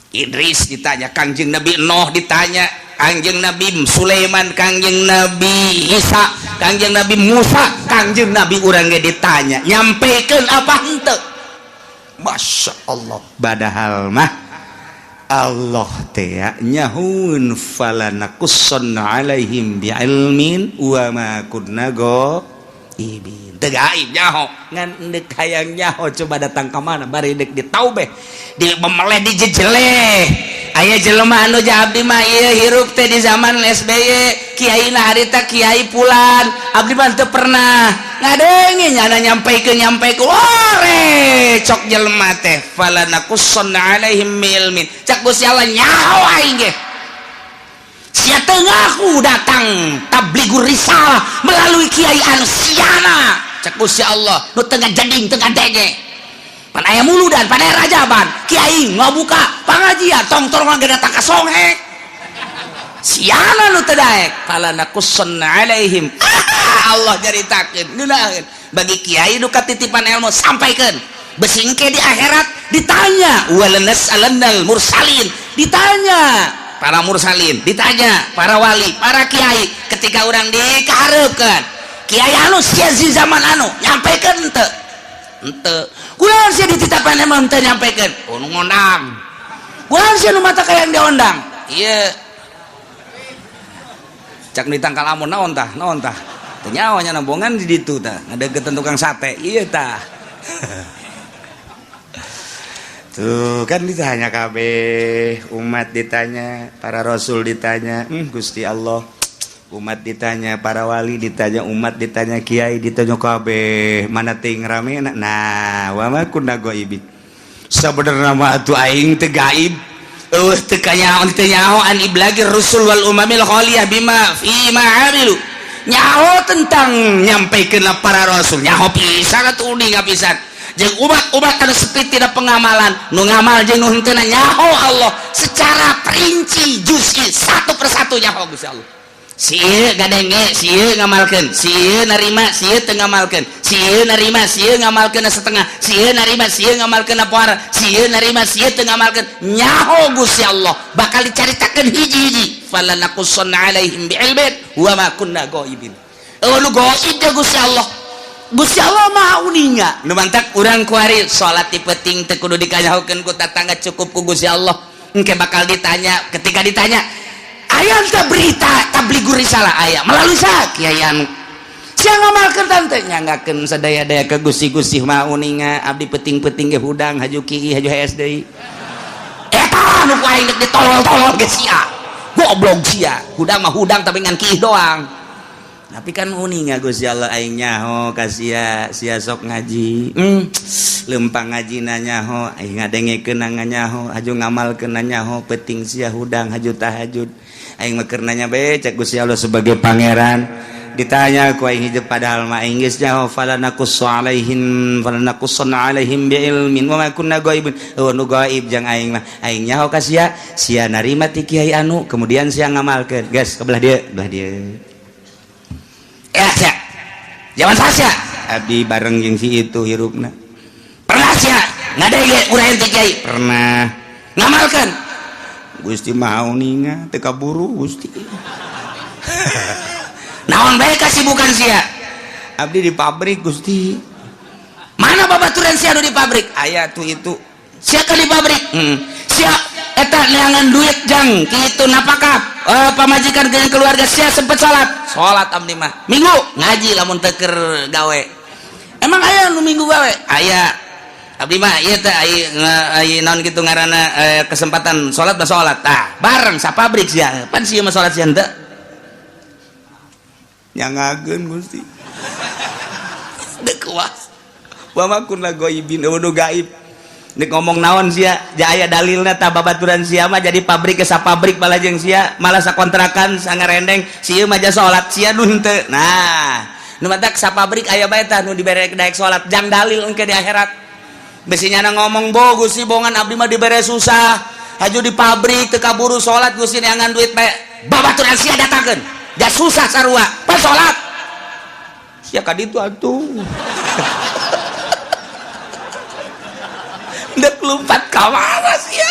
Idris ditanya, Kangjeng Nabi Nuh ditanya, Kangjeng Nabi Sulaiman, Kangjeng Nabi Isa, Kangjeng Nabi Musa, Kangjeng Nabi urang ge ditanya, nyampaikan apa henteu? Masya Allah. Badahal mah Allah teh nyahun falanakusson alaihim biilmin wa ma kunna ghaibin. Teu gaib nyaho, ngan deuk hayang nyaho coba datang ka mana bari deuk ditaubeh, di memeleh di jejeleh. Aya jelema anu ja abdi mah ieu hirup teh di zaman SBY, kiaina harita Kiai Pulan, abdi mah teu pernah ngadengi nyana nyampaikeun ore cok jelema teh falanakusson alaihim ilmin. Cak Gusti Allah nyaho aing ge sia teu ngaku datang tabligur risalah melalui kiai anu siana. Cak Gusti Allah nu teu ngajading teu ngadege pan aya muludan pan aya rajaban kiai ngabuka pangajian tong-tong ge datang ka songhe siana nu teu daek falanakusson alaihim. Allah jaritakeun nunaeun bagi kiai nu katitipan ilmu sampaikeun besingke di akhirat ditanya walanas alannal mursalin, ditanya para mursalin, ditanya para wali, para kiai ketika orang dikahareukeun kiai anu sia di zaman anu nyampaikeun henteu henteu kunaon sia dititipan ilmu henteu nyampaikeun nu ngondang kunaon sia nu mata kayang diondang ieu cak ditangkal amun naon tah teu nyaho nya nambongan di ditu tah ngadeukeun tukang sate ieu tah. Tuh kan ditanya kabeh umat ditanya, para rasul ditanya, Gusti Allah, umat ditanya, para wali ditanya, umat ditanya, kiai ditanya kabeh, mana ting rame. Nah, wa ma kunna ghaibin. Sabenerna mah atuh aing teu gaib. Teu kanyaon teu nyaho an iblagir rusul wal umamil khaliyah bima fi ma amilu. Nyaho tentang nyampaikeun para rasul, nyaho pisan atuh uning ngapisan. Jeung umat-umat anu sepi tidak pengamalan nu ngamal jeung nu henteu nyaho Allah secara perinci juz'i satu persatu nyaho Gusti Allah. Si ieu gadenge, si ieu ngamalkeun, si ieu narima, si ieu teu ngamalkeun, si ieu narima, si ieu ngamalkeun setengah, si ieu narima, si ieu ngamalkeun poara, si ieu narima, si ieu teu ngamalkeun nyaho Gusti Allah bakal dicaritakeun hiji-hiji falanakusson alaihim biilmin wa ma kunna ghaibin. Nu gaib ya Gusti Allah. Gusti Allah mah uninga nu mantak urang kuari salat ti penting teu kudu dikanyahokeun ku tatangga cukup ku Gusti Allah engke bakal ditanya ketika ditanya aya teh berita tabligur risalah aya melalui saha kiai anu sia ngamalkeun tante nyanggakeun sadaya-daya ke Gusti mah uninga abdi penting-penting ge hudang haju kiai haju HSDI eta nu ku aing ditolol-tolol ge sia goblok sia hudang mah hudang tapi ngan kiai doang. Tapi kan uning Gusti Allah aing nyaho ka sia sok ngaji lempang ngaji nyaho aing ngadengekeun nyaho haju ngamalkeun nyaho penting sia hudang haju tahajud aing mah keur nanya bae cek Gusti Allah sebagai pangeran ditanya ku aing hijab padahal mah aing geus nyaho falanakusson alaihim biilmin wa ma kunna ghaibin. Nu gaib jang aing mah aing nyaho ka sia narima ti kiai anu kemudian sia ngamalkeun geus kebelah dieu ya sia zaman sasia abdi bareng jeung si itu hirupna pernah sia ngadege urang teh kiai pernah ngamalkeun Gusti mah uninga teu kaburu Gusti. Naon bae kasibukan sia abdi di pabrik Gusti. Mana babaturan sia anu di pabrik aya tuh itu sia ka di pabrik sia eta neangan duit jang kitu napakah pamajikan dengan keluarga sia sempet salat abdi mah minggu ngaji lamun teu keur gawe emang aya nu minggu gawe aya abdi mah ieu teh ai naon kitu ngaranna kesempatan salat da salat bareng sa pabrik sia pan sia mah salat sia henteu nyangageun Gusti teu kuas wa ma kunna ghaibin nu gaib nek ngomong naon sia aya dalilna tah babaturan sia mah jadi pabrik ke sapabrik malah jeung sia malah sakontrakan sangarendeng sia mah ja salat sia nu henteu. Nah nu matak sapabrik aya bae tah nu dibere daek salat jang dalil engke di akhirat besinya ngomong bo Gusti bongan abdi mah dibere susah haju di pabrik teu kaburu salat Gusti neangan duit bae babaturan sia datakeun ja susah sarua pas salat sia ka ditu atuh dek lumpat ka mana sia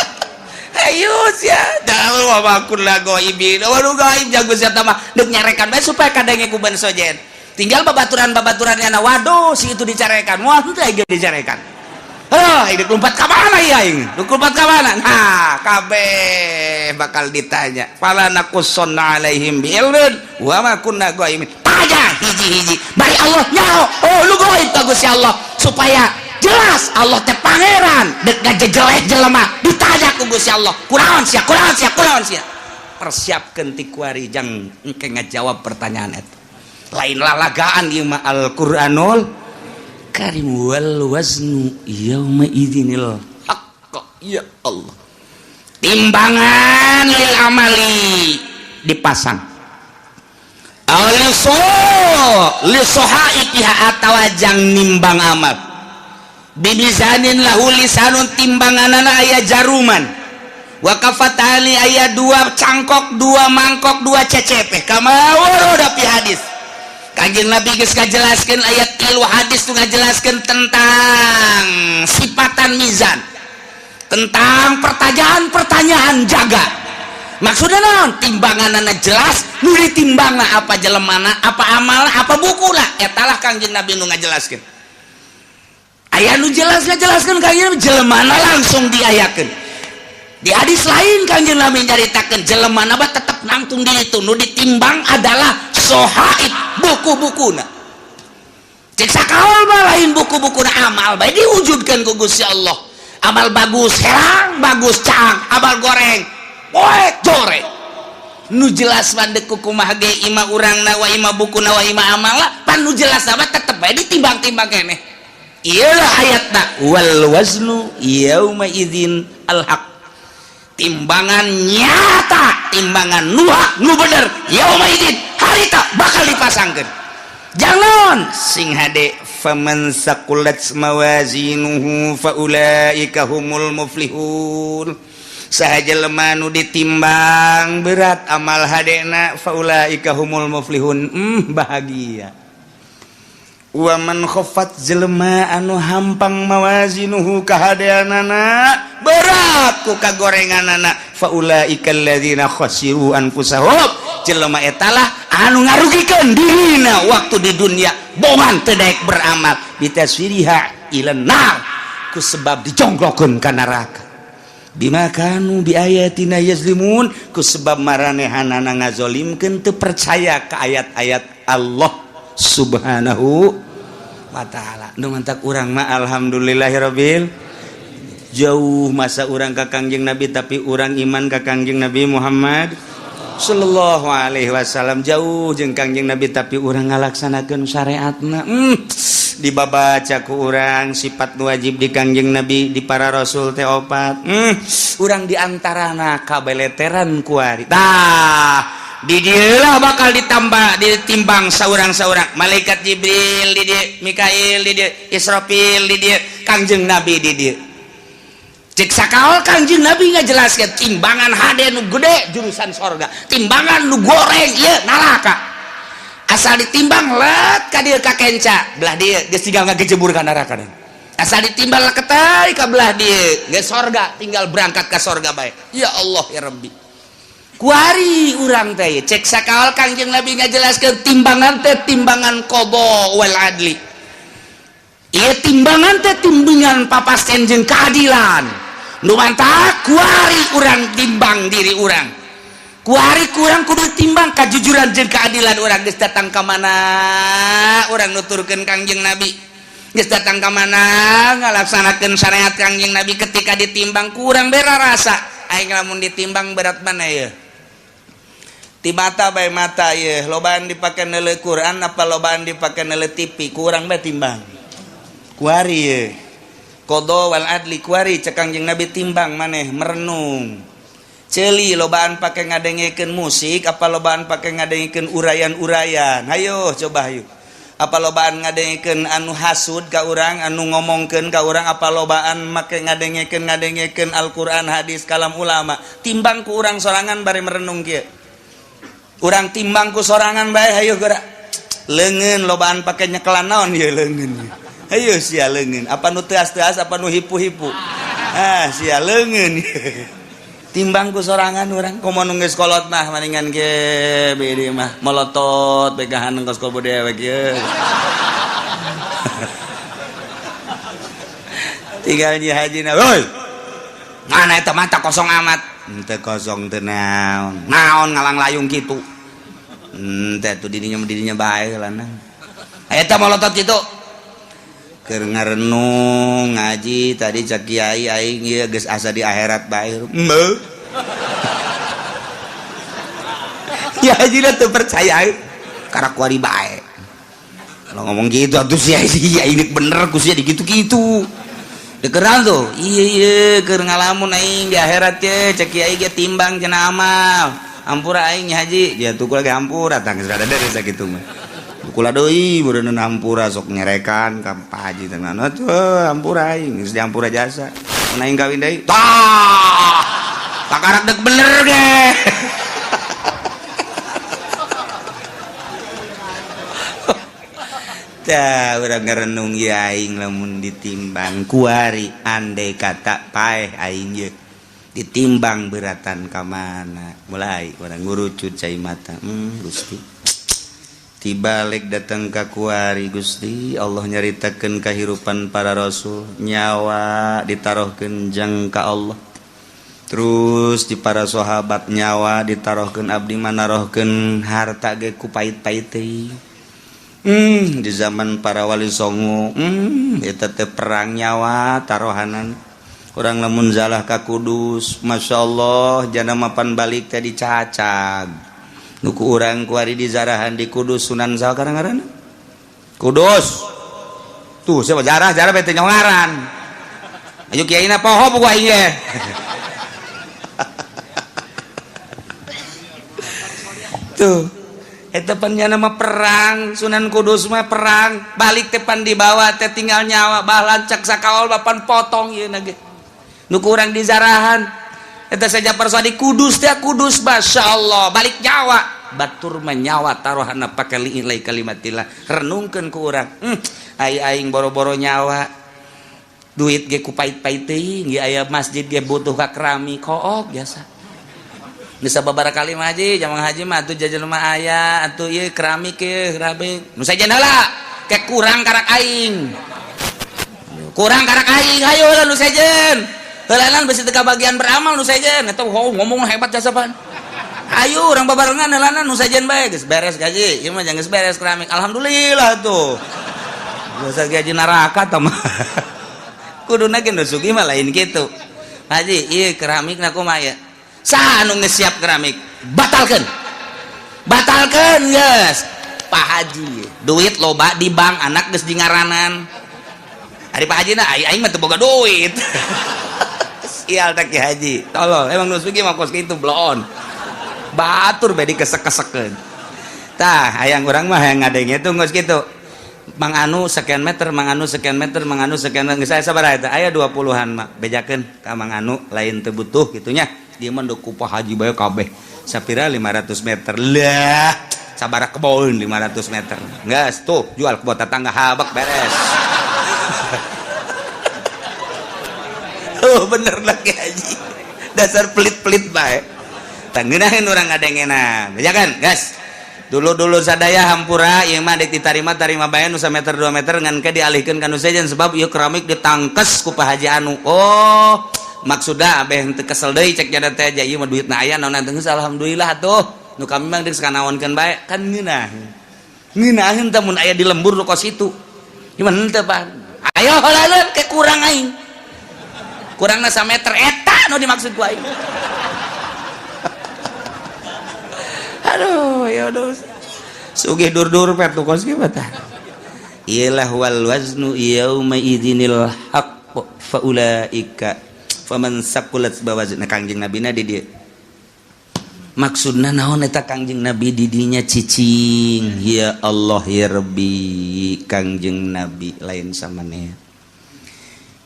ayus ya daul wa makun la goibin waduh gaib jago sia tah mah deuk nyarekan bae supaya kadenge ku ban sojen tinggal babaturan-babaturannya na waduh si itu dicarekan moal teu aya dicarekan hidup lompat ka mana ya aing lompat ka mana nah kabeh bakal ditanya fala naqussonna alaihim bi'ilmin wa ma kunna goibin tanya hiji-hiji bari Allah nyaho lu goib ka Gusti Allah supaya jelas Allah teh pangeran dek ngajejeleh jelema ditanya ku Gusti Allah kunaon sia persiapkeun ti kuari jang engke ngajawab pertanyaan eta lain lalagaan ieu mah Al-Qur'anul Karim wal waznu yauma idzinil haqq ya Allah timbangan lil amali dipasang li sohaitiha atawa jang nimbang amal bimizanin lahu lisanun timbanganana aya jaruman wa kafatali aya 2 cangkok 2 mangkok 2 cecepeh kamawa da pi hadis Kanjeng Nabi geus ngajelaskeun ayat 3 hadis tu ngajelaskeun tentang sifatan mizan tentang pertanyaan jaga maksudna naon timbanganana jelas nu ditimbangna apa jelemana apa amalna apa bukuna etalah Kanjeng Nabi nu ngajelaskeun aya nu jelas ngajelaskeun Kanjeng Nabi jelemana langsung diayakeun di hadis lain Kanjeng Nabi nyaritakeun jelemana mah tetep nangtung di itu nu ditimbang adalah sohaib buku-bukuna cek sakaol mah lain buku-bukuna amal bae diwujudkeun ku Gusti Allah amal bagus herang bagus cang amal goreng poek jore nu jelas mandek kumaha ge ima urangna wa ima bukuna wa ima amalna pan nu jelas mah tetep bae ditimbang-timbang keneh ieu ayatna wal waznu yauma idzin al haq timbangan nyata timbangan nu bener yauma idzin harita bakal dipasangkeun jangan sing hade faman saqulat mawazinuhu faulaika humul muflihun sahaja lemah nu ditimbang berat amal hadena faulaika humul muflihun bahagia wa man khaffat jelema anu hampang mawazinuhu kahadeanana berat ku kagorenganana faulaika alladzina khasiru anfusahum jelema etalah anu ngarugikeun dirina waktu di dunia bohongan teu daek beramal bitaswiriha ilan nar ku sebab dijonglokeun ka neraka bima kanu bi ayatina yazlimun ku sebab maranehanana ngazolimkeun teu percaya ka ayat-ayat Allah subhanahu wa ta'ala nu mantak urang mah alhamdulillahirabbil jauh masa urang ka Kangjeng Nabi tapi urang iman ka Kangjeng Nabi Muhammad sallallahu alaihi wasallam jauh jeung Kangjeng Nabi tapi urang ngalaksanakeun syariatna dibabaca ku urang sifat nu wajib di Kangjeng Nabi di para rasul teh 4 urang diantarana kabeleteran kuari tah di dieulah bakal ditimbang saurang-saurang malaikat Jibril di dieu Mikail di dieu Israfil di dieu Kangjeng Nabi di dieu cek sakaol Kangjeng Nabi ngajelaskeun timbangan hade nu gede jurusan sorga timbangan nu goreng ieu neraka asal ditimbang let ka dieu ka kenca belah dieu geus tinggal ngagejebur ka neraka asal ditimbang leketai ka belah dieu geus sorga tinggal berangkat ka sorga bae ya Allah ya Rabbi kuari urang teh cek sakaol Kangjeng Nabi ngajelaskeun timbangan teh timbangan qada wal adli ieu timbangan teh timbangan papasten jeung keadilan nu mantap kuari urang timbang diri urang kuari kurang kudu timbang kajujuran jeung keadilan urang geus datang ka mana urang nuturkeun Kangjeng Nabi geus datang ka mana ngalaksanakeun syariat Kangjeng Nabi ketika ditimbang kurang bera rasa aing lamun ditimbang berat mana ya ti mata bae mata ye lobaan dipake neuleuh Quran apa lobaan dipake neuleuh TV kurang bae timbang kuari ye qada wal adli kuari cek Kangjeng Nabi timbang maneh merenung ceuli lobaan pake ngadengekeun musik apa lobaan pake ngadengekeun urayan-urayan hayo coba hayo apa lobaan ngadengekeun anu hasud ka urang anu ngomongkeun ka urang apa lobaan make ngadengekeun Al-Qur'an hadis kalam ulama timbang ku urang sorangan bari merenung kieu urang timbang ku sorangan bae hayo geura leungeun lobaan pake nyekelan naon ieu leungeun hayo sia leungeun apa nu teuas-teuas apa nu hipu-hipu sia leungeun timbang ku sorangan orang komo nunggu sekolot mah maningan ke bede mah melotot pegahan nengkos kolbo dewek ya tinggal Nyi Haji na woi mana itu mata kosong amat ente kosong teu naon ngalang layung kitu ente tuh didinya bae lanang aya teh melotot kitu keur ngarenung ngaji tadi cak kiai aing ieu geus asa di akhirat bae meuh ya Haji teu percaya karena kuari bae kalau ngomong gitu atuh sia ini bener ku sia dikitu-kitu dikenal tuh iya keur ngalamun aing di akhirat teh cek kiai ge timbang cenah amal ampura aing Nyi Haji dia tuh lagi ampura tang geus ada dari sakitu mah kula deui meureun ampura sok nyerekan ka Pak Haji teh ngana tuh ampura aing geus diampura jasa mun aing kawin deui tah pakarak deg bener ge tah urang ngarenung ieu aing lamun ditimbang kuari andai kata paeh aing ye ditimbang beratan ka mana mulai urang ngurucut cai mata Gusti tibalik datang ka kuari Gusti Allah nyaritakeun kahirupan para rasul nyawa ditarohkeun jang ka Allah terus di para sahabat nyawa ditarohkeun abdi manarohkeun harta ge ku pait-pait teh di zaman para wali songo eta teh perang nyawa tarohanan urang lamun zalah ka Kudus masyaallah jana mapan balik teh dicacag nuku urang kuari di zarahan di Kudus Sunan saha ngaranna Kudus tuh siapa jarah bete ngaran ayo kiaina poho buku aing ge tuh eta panjana mah perang Sunan Kudus mah perang balik teh pan dibawa teh tinggal nyawa bah lancak sakaol bapan potong ieu na ge nuku urang di zarahan eta saja persoa di Kudus teh Kudus masyaallah balik nyawa batur mah nyawa tarohanna pake li'ilai kalimatillah renungkeun ku urang aing boro-boro nyawa duit ge ku pait-pait teuing ge aya masjid ge butuh ka keramik kook biasa geus sababaraha kali mah Haji jamang Haji mah atuh jajan mah aya atuh ieu keramik ge rabe nu sajen heula kek kurang karak aing ayo nu sajen helanan besi teka bagian beramal nu sajen eta ngomong hebat jasapan ayo urang babarengan helanan nu sajen bae geus beres gaji ieu mah jang geus beres keramik alhamdulillah tuh dosa gaji neraka tah mah kuduna ge nu sugih mah lain kitu Haji ieu keramikna kumaha ya saha anu geus siap keramik batalkeun geus Pak Haji duit loba di bank anak geus dingaranan ari Pak Haji na aing mah teu boga duit ial tak Ki Haji tolol emang nu sugih mah kos kitu bloon batur bae dikesek-kesekeun tah hayang urang mah hayang ngadenge tuh geus kitu Mang anu sekian meter geus aya sabaraha eta aya 20-an mah bejakeun ka Mang anu lain teu butuh kitunya dieu mah ku Pak Haji bae kabeh sapira 500 meter lah sabaraha kebon 500 meter geus tuh jual ke tetangga habak beres oh bener lah Ki Haji dasar pelit-pelit bae tangeunaheun urang ngadengena bejakeun gas dulu sadaya hampura ieu mah deuk ditarima bae nu 1 meter 2 meter ngan ke dialihkeun ka nu sajen sebab ieu keramik ditangkes ku Pak Haji anu oh maksudna abeh teu kesel deui cek jada teh aja ieu mah duitna aya naon teh alhamdulillah atuh nu kami mah deuk sakanaonkeun bae kan ngeunaheun teh mun aya di lembur nu kos itu gimana teh Pak ayo halaeun ke kurang aing kurangna 1 meter eta nu dimaksud ku aing aduh ya dos sugih dur-dur pet kos kieu tah iyalah wal waznu yauma idzinil haqq faulaika faman saqulat bawazna Kangjeng Nabi na di dieu maksudna naon eta Kangjeng Nabi di dinya cicing ya Allah ya Rabbi Kangjeng Nabi lain samaneh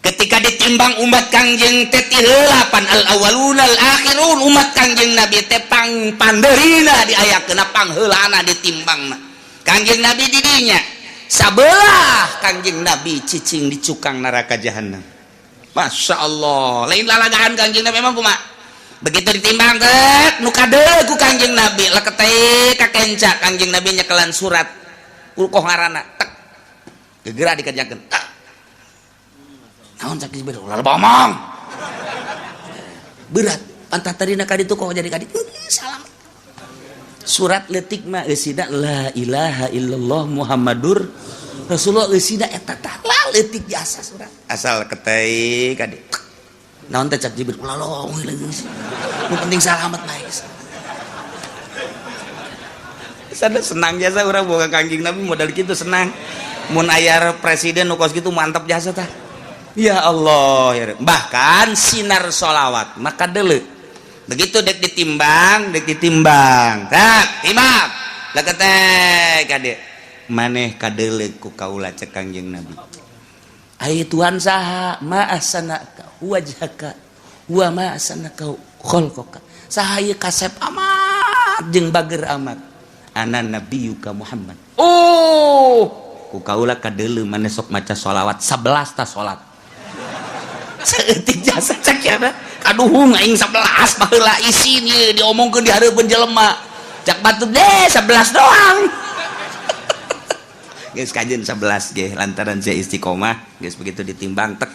ketika ditimbang umat Kangjeng teh ti heula pan al awwalun al akhirun umat Kangjeng Nabi teh pandeurina diayakeun pangheulana ditimbangna Kangjeng Nabi di dinya sabelah Kangjeng Nabi cicing di cukang neraka jahanam Masya Allah lain lalagahan Kangjeng Nabi memang kumaha begitu ditimbang tek nu kadeu ku Kangjeng Nabi leket teh ka kenca Kangjeng Nabi nyekelan surat ulkoh ngaranna tek gegera dikerjakeun naon cak Jibril ulah bomong berat pantah tadina ka ditu kok jadi ka ditu salam surat leutik mah eusina la ilaha illallah muhammadur rasulullah eusina eta tah leutik biasa surat asal ketei ka ditu naon teh cak Jibril ulah long geus nu penting salamet bae sada senang jasa urang boga Kangjeng Nabi modal kitu senang mun aya presiden nu kos kitu mantap jasa tah ya Allah ya bahkan sinar sholawat maka deuleu begitu dek ditimbang tak timbang leket teh kade maneh kadeuleu ku kaula cek Kangjeng Nabi ai Tuhan saha ma ahsanaka wajhaka wa ma ahsanaka khalqaka saha ieu kasep amat jeung bager amat ana nabiyuka Muhammad oh ku kaula kadeuleu maneh sok maca sholawat 11 ta salat saeutik jasa cek ya aduh aing 11 baheula isin ieu diomongkeun di hareupeun jelema cak batu deh 11 doang geus kajeun 11 ge lantaran saya istiqomah geus begitu ditimbang tek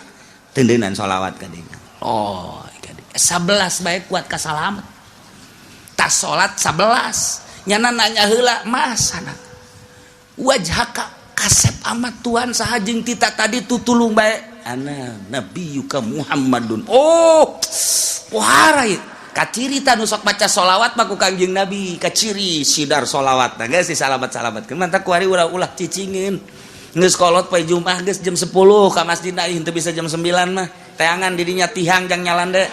teundeunan sholawat ka dieu oh 11 bae kuat ka salamet tas salat 11 nyana nanya heula masana wajhaka kasep amat Tuhan saha jeung tita tadi tutulung bae ana nabiyuka Muhammadun oh pohara ieu kaciri ta nu sok maca sholawat mah ku Kangjeng Nabi kaciri sidar sholawat nah geus disalabat-salabatkeun mantap ku ari ulah cicingeun geus kolot poe Jumat geus jam 10 ka masjidna teu bisa jam 9 mah teangan di dinya tihang jang nyalande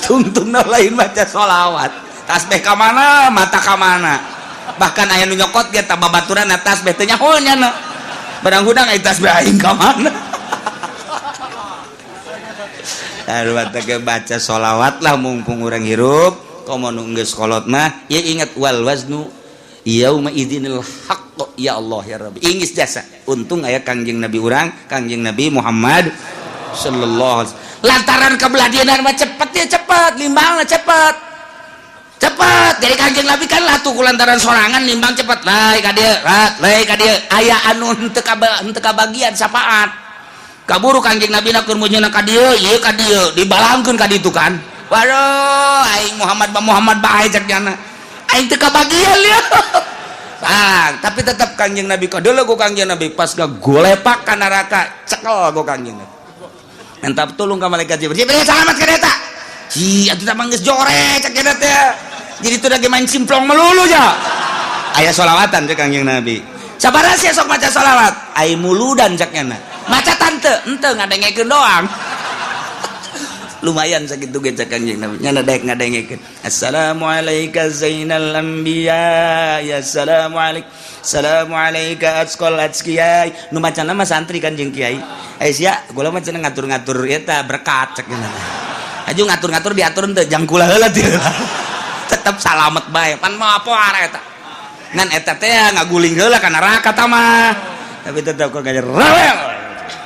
tungtungna lain maca sholawat tasbih ka mana mata ka mana bahkan aya nu nyokot ge tambah baturan tasbih teh nyaho nyana barang-hudang aya tasbih aing ka mana arwah teh baca sholawat lah mumpung urang hirup komo nu geus kolot mah ya ingat wal waznu yauma idzinil haqq ya Allah ya Rabbi ingis jasa untung aya Kangjeng Nabi urang Kangjeng Nabi Muhammad sallallahu alaihi wasallam lantaran kebeladienan mah cepet ya cepet limbangna cepet jadi Kangjeng Nabi kan lah tuh lantaran sorangan limbang cepet lai ka dieu lai ka dieu aya anu henteu kabagian sapaat kaburu Kangjeng Nabi na keur munyeuna ka dieu ieu ka dieu dibalangkeun ka ditu kan waduh aing Muhammad bae cek jana aing teu kabagian ya tapi tetap Kangjeng Nabi kadeuleu ku Kangjeng Nabi pas gagolepak ka neraka cekel ku Kangjeng Nabi minta tolong ke malaikat Jibril selamat ka eta hi atuh mah geus jore cek eta teh jadi itu lagi main simplong melulu ya aya sholawatan cek Kangjeng Nabi sabaraha sih sok maca sholawat ai muludan cek nya maca tante henteu ngadengekeun doang lumayan sakitu ge cek Kangjeng Nabi nya daek ngadengekeun assalamu alayka zainal anbiya ya assalamu alayka atqal atqiyai nu macana mah santri kan jeung kiai sia gula mah cenah ngatur-ngatur eta berkat cek nya aju ngatur-ngatur diaturun teh jang kula heula teh tetep salamet bae pan mah apa ara eta ngan eta teh ngaguling heula ka neraka tah mah tapi tetep kok ngajar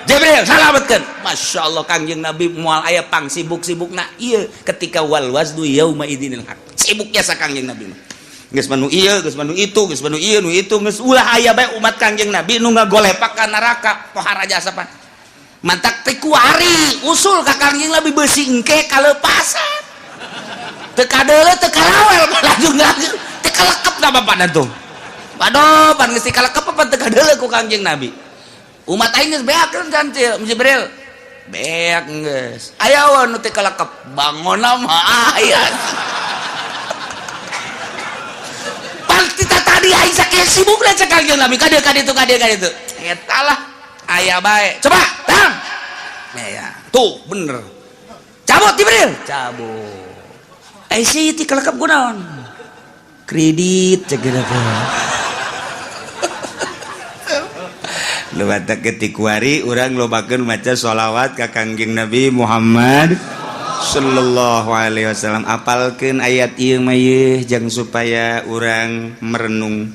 Jibril salametkeun masyaallah Kangjeng Nabi moal aya pang sibuk-sibukna ieu ketika wal wazdu yauma idzinil haq sibuk jasa Kangjeng Nabi mah geus manu ieu geus manu itu geus manu ieu nu itu geus ulah aya bae umat Kangjeng Nabi nu ngagolepak ka neraka pohara jasa pan mantak teh kuari usul ka Kangjeng Nabi beusi engke kaleupasan teu kadeuleu teu karawel langsung teu kalekep na bapak tuh waduh pan geus kalekep apa teu kadeuleu ku Kangjeng Nabi umat aing geus beakeun kan Jibril beak geus aya wae nu teu kalekep bangonna mah aya pan kita tadi aing sakieu sibuk lah cek Kangjeng Nabi ka ditu eta lah aya bae coba tang ya tuh bener cabut Jibril cabut sih ti kalekep kunaon kredit cek gitu lu batak ketik wari urang lobakeun maca sholawat ka Kangjeng Nabi Muhammad sallallahu alaihi wasallam apalkeun ayat ieu mah jang supaya urang merenung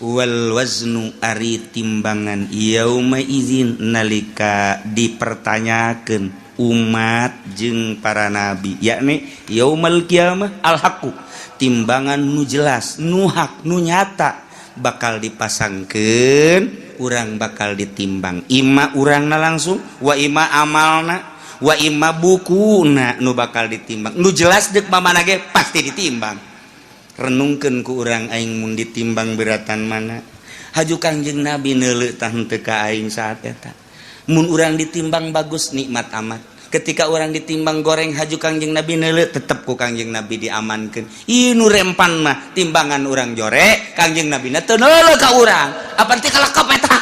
wal waznu ari timbangan yauma izin nalika dipertanyakeun umat jeung para nabi yakni yaumal kiamah al haqu timbangan nu jelas nu hak nu nyata bakal dipasangkeun urang bakal ditimbang ima urangna langsung wa ima amalna wa ima bukuna nu bakal ditimbang nu jelas deuk mamana ge pasti ditimbang renungkeun ku urang aing mun ditimbang beratan mana haju Kangjeng Nabi neuleuh tah henteu ka aing saat eta mun urang ditimbang bagus nikmat amat ketika orang ditimbang goreng haju Kangjeng Nabi neuleuh tetep ku Kangjeng Nabi diamankeun ieu nu rempan mah timbangan urang jore Kangjeng Nabi na teu neuleuh ka urang apa teh kalekep eta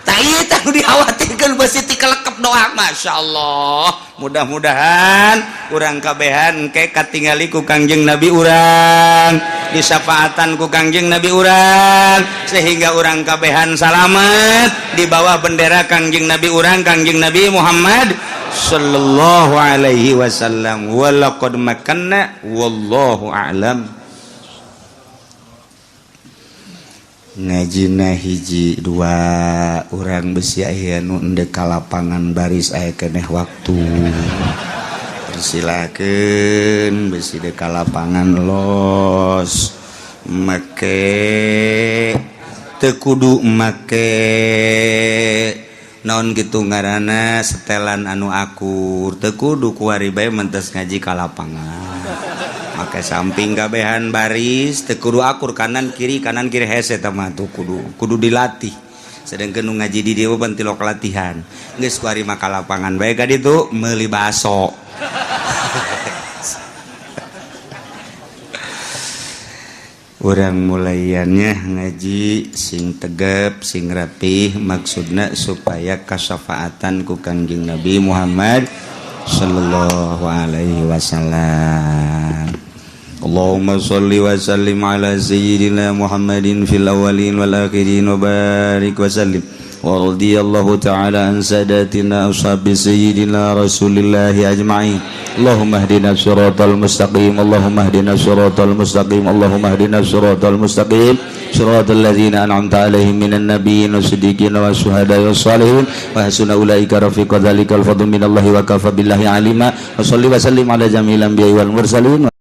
tah ieu tah nu dikhawatirkeun beusi ti kalekep doa masyaallah mudah-mudahan urang kabehan engke katingali ku Kangjeng Nabi urang disafaatan ku Kangjeng Nabi urang sehingga urang kabehan salamet di bawah bendera Kangjeng Nabi urang Kangjeng Nabi Muhammad sallallahu alaihi wasallam walaqad makanna wallahu a'lam. Ngajina hiji dua urang besi aya nu endek ka lapangan baris aya keneh waktu persilakeun besi de ka lapangan los make teu kudu make naon kitu ngaranna setelan anu akur teu kudu kuari bae mentes ngaji ka lapangan make samping kabehan baris teu kudu akur kanan kiri hese tah mah tuh kudu dilatih sedangkeun nu ngaji di dieu pan tilok latihan geus kuari mah ka lapangan bae ka ditu meuli baso urang mulaiannya ngaji sing tegep sing rapih maksudna supaya kasafaatan ku Kangjeng Nabi Muhammad sallallahu alaihi wasallam. Allahumma sholli wa sallim ala sayyidina Muhammadin fil awwalin wal akhirin wa barik wa sallim wa radiyallahu ta'ala an sadatina ashabi sayyidina rasulillahi ajma'in. Allahumma hdina siratal mustaqim Allahumma hdina siratal mustaqim Allahumma hdina siratal mustaqim siratal ladzina an'amta 'alaihim minan nabiyyin was-siddiqin was-syuhada'i was-shalihin wa hasuna ulaika rafiqa dzalikal fadlu minallahi wa kafa billahi alima wa shalli wa sallim ala jamil anbiya'i wal mursalin.